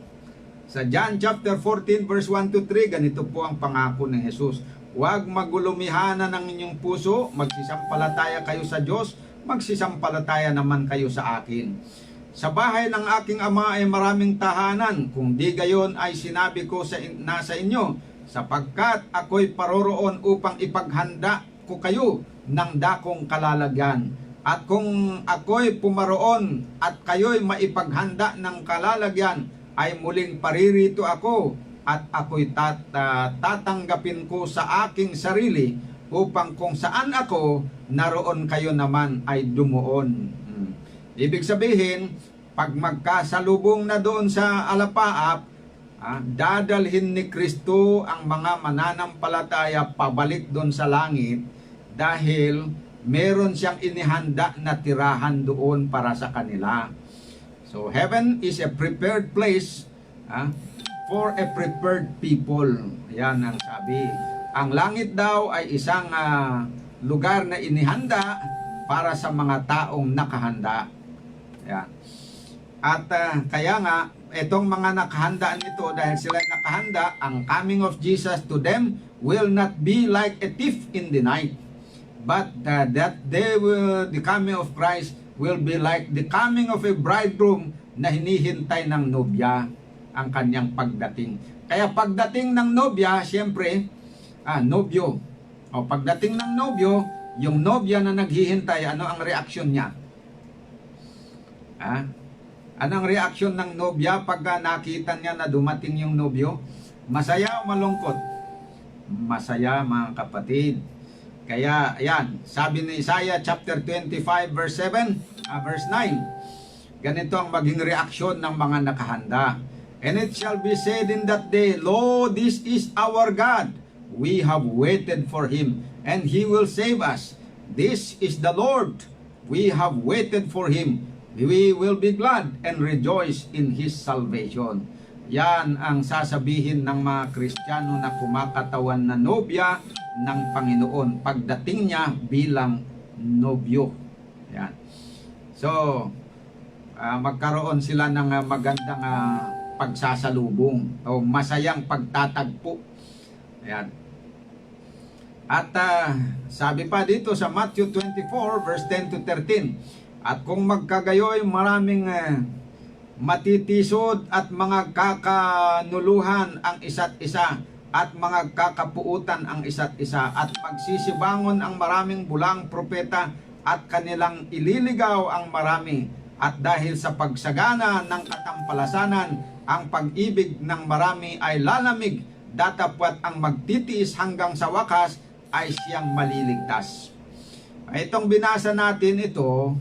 Sa John chapter 14 verse 1 to 3, ganito po ang pangako ng Jesus. Huwag magulumihanan ng inyong puso, magsisampalataya kayo sa Diyos, magsisampalataya naman kayo sa akin. Sa bahay ng aking ama ay maraming tahanan, kung di gayon ay sinabi ko nasa inyo, sapagkat ako'y paroroon upang ipaghanda ko kayo ng dakong kalalagyan. At kung ako'y pumaroon at kayo'y maipaghanda ng kalalagyan, ay muling paririto ako, at ako'y tatanggapin ko sa aking sarili, upang kung saan ako, naroon kayo naman ay dumuon. Ibig sabihin, pag magkasalubong na doon sa alapaap, dadalhin ni Kristo ang mga mananampalataya pabalik doon sa langit, dahil meron siyang inihanda na tirahan doon para sa kanila. So heaven is a prepared place for a prepared people. Yan ang sabi. Ang langit daw ay isang lugar na inihanda para sa mga taong nakahanda. Yan. At kaya nga, itong mga nakahanda nito, dahil sila nakahanda, ang coming of Jesus to them will not be like a thief in the night, but the coming of Christ will be like the coming of a bridegroom na hinihintay ng nobya ang kanyang pagdating. Kaya pagdating ng nobya, siyempre, nobyo. Pagdating ng nobyo, yung nobya na naghihintay, ano ang reaksyon niya? Anong reaksyon ng nobya pag nakita niya na dumating yung nobyo? Masaya o malungkot? Masaya, mga kapatid. Kaya, yan, sabi ni Isaiah chapter 25 verse 7, verse 9, ganito ang maging reaksyon ng mga nakahanda. And it shall be said in that day, Lo, this is our God. We have waited for Him, and He will save us. This is the Lord. We have waited for Him. We will be glad and rejoice in His salvation. Yan ang sasabihin ng mga Kristiyano na kumakatawan na nobya ng Panginoon pagdating niya bilang nobyo. Yan. So, magkaroon sila ng magandang pagsasalubong o masayang pagtatagpo. Ayan. At sabi pa dito sa Matthew 24 verse 10 to 13, at kung magkagayoy maraming matitisod at mga kakanuluhan ang isa't isa at mga kakapuutan ang isa't isa at magsisibangon ang maraming bulang propeta at kanilang ililigaw ang marami. At dahil sa pagsagana ng katampalasanan, ang pag-ibig ng marami ay lalamig, datapwat ang magtitiis hanggang sa wakas ay siyang maliligtas. Itong binasa natin ito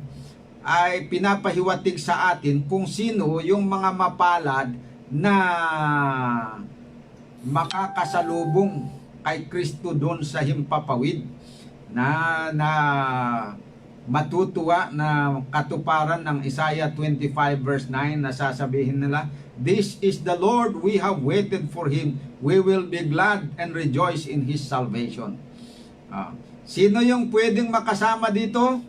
ay pinapahiwatig sa atin kung sino yung mga mapalad na makakasalubong kay Kristo doon sa himpapawid na matutuwa na katuparan ng Isaiah 25 verse 9 na sasabihin nila, "This is the Lord, we have waited for Him, we will be glad and rejoice in His salvation." Sino yung pwedeng makasama dito?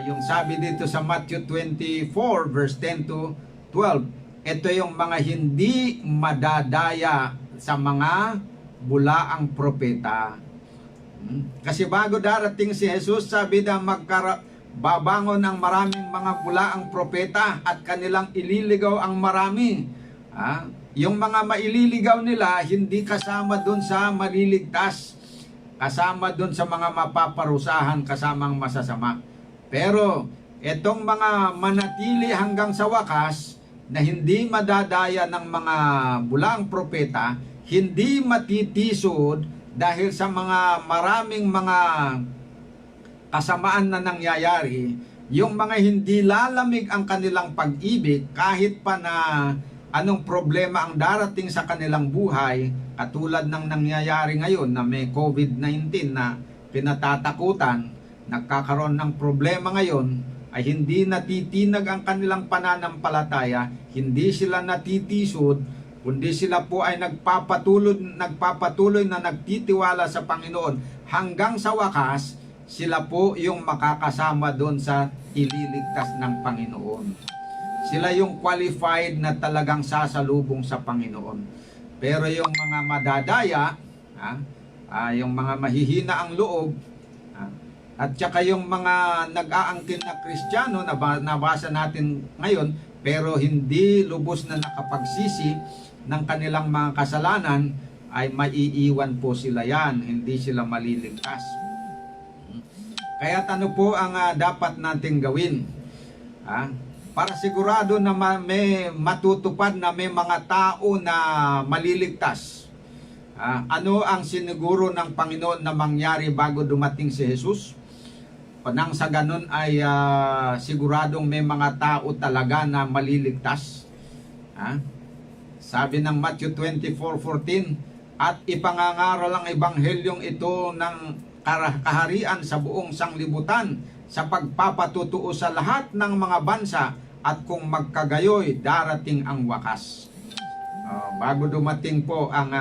Yung sabi dito sa Matthew 24 verse 10 to 12, ito yung mga hindi madadaya sa mga bulaang propeta. Kasi bago darating si Jesus, sabi na babangon ang maraming mga bulaang propeta at kanilang ililigaw ang marami. Yung mga maililigaw nila, hindi kasama dun sa maliligtas. Kasama dun sa mga mapaparusahan, kasamang masasama. Pero itong mga manatili hanggang sa wakas, na hindi madadaya ng mga bulaang propeta, hindi matitisod dahil sa mga maraming mga kasamaan na nangyayari, yung mga hindi lalamig ang kanilang pag-ibig kahit pa na anong problema ang darating sa kanilang buhay, katulad ng nangyayari ngayon na may COVID-19 na pinatatakutan, nagkakaroon ng problema ngayon, ay hindi natitinag ang kanilang pananampalataya, hindi sila natitisod, kundi sila po ay nagpapatuloy na nagtitiwala sa Panginoon hanggang sa wakas, sila po yung makakasama doon sa ililigtas ng Panginoon. Sila yung qualified na talagang sasalubong sa Panginoon. Pero yung mga madadaya, yung mga mahihina ang loob, at saka yung mga nag-aangkin na Kristiyano na nabasa natin ngayon, pero hindi lubos na nakapagsisi ng kanilang mga kasalanan, ay maiiwan po sila yan, hindi sila maliligtas. Kaya ano po ang dapat nating gawin? Para sigurado na may matutupad na may mga tao na maliligtas. Ano ang siniguro ng Panginoon na mangyari bago dumating si Jesus? Nang sa ganun ay siguradong may mga tao talaga na maliligtas. Sabi ng Matthew 24:14, at ipangangaral ang ebanghelyong ito ng kaharian sa buong sanglibutan sa pagpapatutuo sa lahat ng mga bansa, at kung magkagayoy darating ang wakas. Bago dumating po ang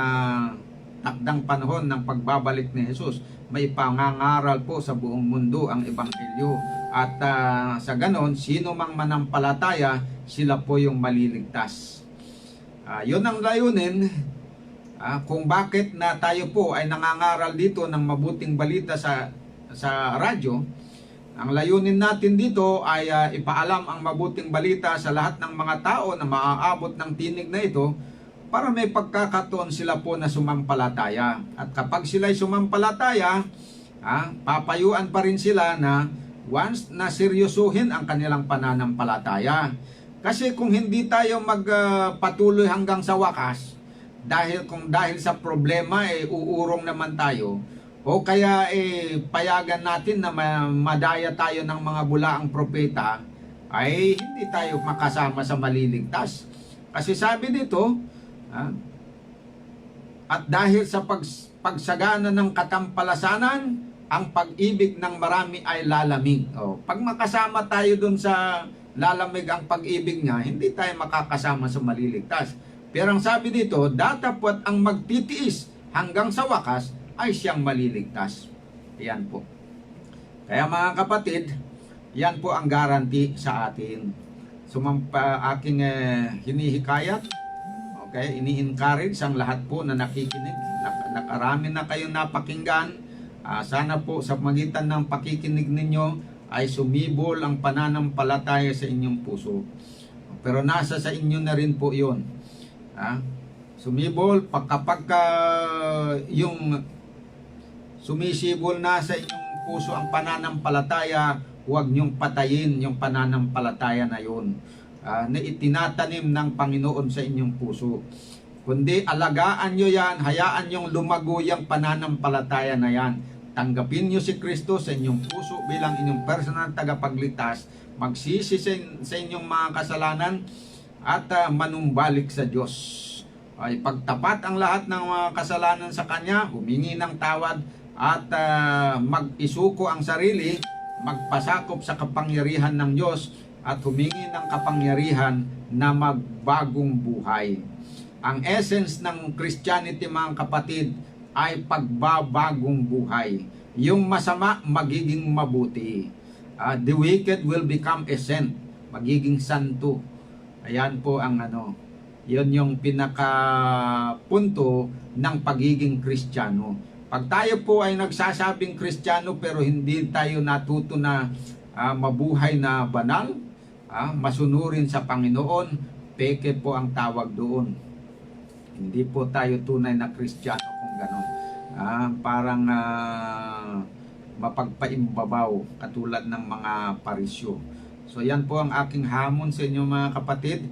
takdang panahon ng pagbabalik ni Jesus, may pangangaral po sa buong mundo ang ebanghelyo, at sa ganon, sino mang manampalataya, sila po yung maliligtas. Yun ang layunin kung bakit na tayo po ay nangangaral dito ng mabuting balita sa radyo. Ang layunin natin dito ay ipaalam ang mabuting balita sa lahat ng mga tao na maaabot ng tinig na ito, para may pagkakataon sila po na sumampalataya. At kapag sila'y sumampalataya, papayuan pa rin sila na once na seryosuhin ang kanilang pananampalataya. Kasi kung hindi tayo magpatuloy hanggang sa wakas, dahil sa problema uurong naman tayo, o kaya payagan natin na madaya tayo ng mga bulaang propeta, ay hindi tayo makasama sa maliligtas. Kasi sabi dito, at dahil sa pagsagana ng katampalasanan, ang pag-ibig ng marami ay lalamig. Pag makasama tayo dun sa lalamig ang pag-ibig niya, hindi tayo makakasama sa maliligtas. Pero ang sabi dito, datapwat ang magtitiis hanggang sa wakas ay siyang maliligtas. Yan po. Kaya mga kapatid, yan po ang guarantee sa atin. Aking hinihikayat, okay, ini-encourage ang lahat po na nakikinig. Nakarami na kayong napakinggan. Sana po sa magitan ng pakikinig ninyo ay sumibol ang pananampalataya sa inyong puso. Pero nasa sa inyo na rin po yun. Sumibol kapag yung sumisibol na sa inyong puso ang pananampalataya, huwag niyong patayin yung pananampalataya na yun na itinatanim ng Panginoon sa inyong puso. Kundi alagaan nyo yan, hayaan nyong lumago yung pananampalataya na yan. Tanggapin nyo si Kristo sa inyong puso bilang inyong personal tagapagligtas, magsisi sa inyong mga kasalanan at manumbalik sa Diyos. Ay pagtapat ang lahat ng mga kasalanan sa Kanya, humingi ng tawad at mag-isuko ang sarili, magpasakop sa kapangyarihan ng Diyos at humingi ng kapangyarihan na magbagong buhay. Ang essence ng Christianity mga kapatid ay pagbabagong buhay. Yung masama magiging mabuti. The wicked will become a saint, magiging santo. Ayan po ang yun yung pinakapunto ng pagiging Kristiyano. Pag tayo po ay nagsasabing Kristiyano pero hindi tayo natuto na mabuhay na banal, masunurin sa Panginoon, peke po ang tawag doon. Hindi po tayo tunay na Kristiyano kung gano'n. Parang mapagpaimbabaw katulad ng mga parisyo. So yan po ang aking hamon sa inyo mga kapatid.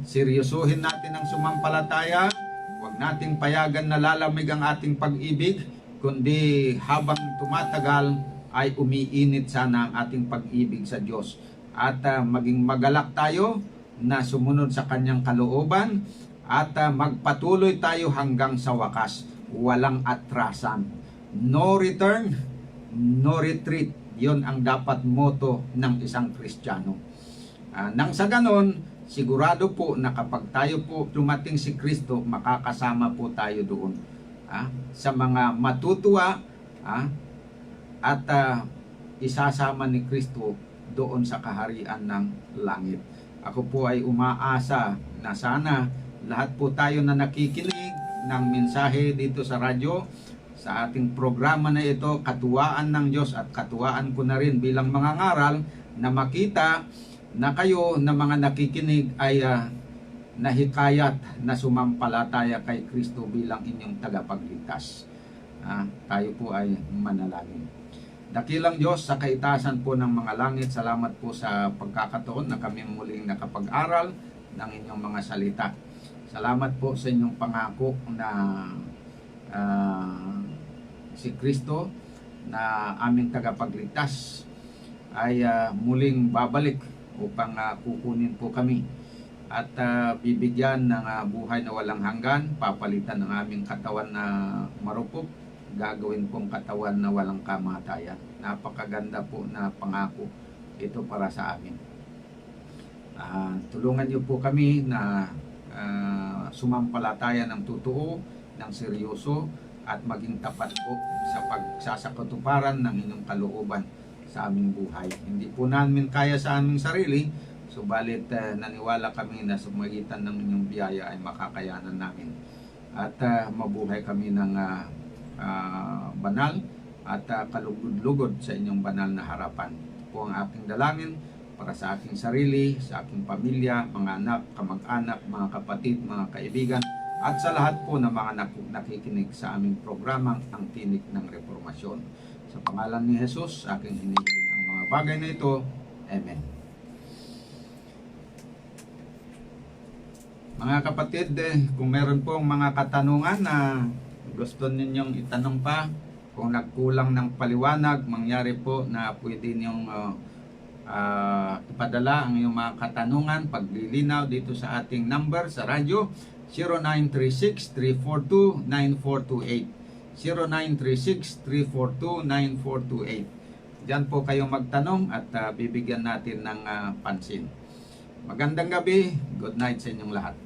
Seryosohin natin ang sumampalataya. Huwag nating payagan na lalamig ang ating pag-ibig, kundi habang tumatagal ay umiinit sana ang ating pag-ibig sa Diyos. At maging magalak tayo na sumunod sa Kanyang kalooban at magpatuloy tayo hanggang sa wakas. Walang atrasan. No return, no retreat. Yon ang dapat motto ng isang Kristiyano. Nang sa ganon, sigurado po na kapag tayo po dumating si Kristo, makakasama po tayo doon sa mga matutuwa at isasama ni Kristo doon sa kaharian ng langit. Ako po ay umaasa na sana lahat po tayo na nakikinig ng mensahe dito sa radyo, sa ating programa na ito, katuwaan ng Diyos at katuwaan ko na rin bilang mga ngaral na makita na kayo na mga nakikinig ay nahikayat na sumampalataya kay Kristo bilang inyong tagapagligtas. Tayo po ay manalangin. Dakilang Diyos, sa kaitasan po ng mga langit, salamat po sa pagkakataon na kami muling nakapag-aral ng inyong mga salita. Salamat po sa inyong pangako na si Kristo na aming tagapagligtas ay muling babalik upang kukunin po kami at bibigyan ng buhay na walang hanggan, papalitan ng aming katawan na marupok, gagawin pong katawan na walang kamatayan. Napakaganda po na pangako ito para sa amin. Tulungan niyo po kami na sumampalataya ng totoo, ng seryoso, at maging tapat po sa pagsasakatuparan ng inyong kalooban sa aming buhay. Hindi po namin kaya sa aming sarili, subalit naniwala kami na sa magitan ng inyong biyaya ay makakayanan namin. At mabuhay kami ng banal at kalugod-lugod sa inyong banal na harapan. Ito po ang aking dalangin para sa aking sarili, sa aking pamilya, mga anak, kamag-anak, mga kapatid, mga kaibigan, at sa lahat po ng mga nakikinig sa aming programang Ang Tinig ng Reformasyon. Sa pangalan ni Jesus, aking hinihiling ang mga bagay na ito. Amen. Mga kapatid, kung meron pong mga katanungan na gusto ninyong itanong pa, kung nagkulang ng paliwanag, mangyari po na pwede ninyong ipadala ang iyong mga katanungan, paglilinaw dito sa ating number sa radyo, 0936-342-9428. 0936-342-9428. Diyan po kayo magtanong at bibigyan natin ng pansin. Magandang gabi. Good night sa inyong lahat.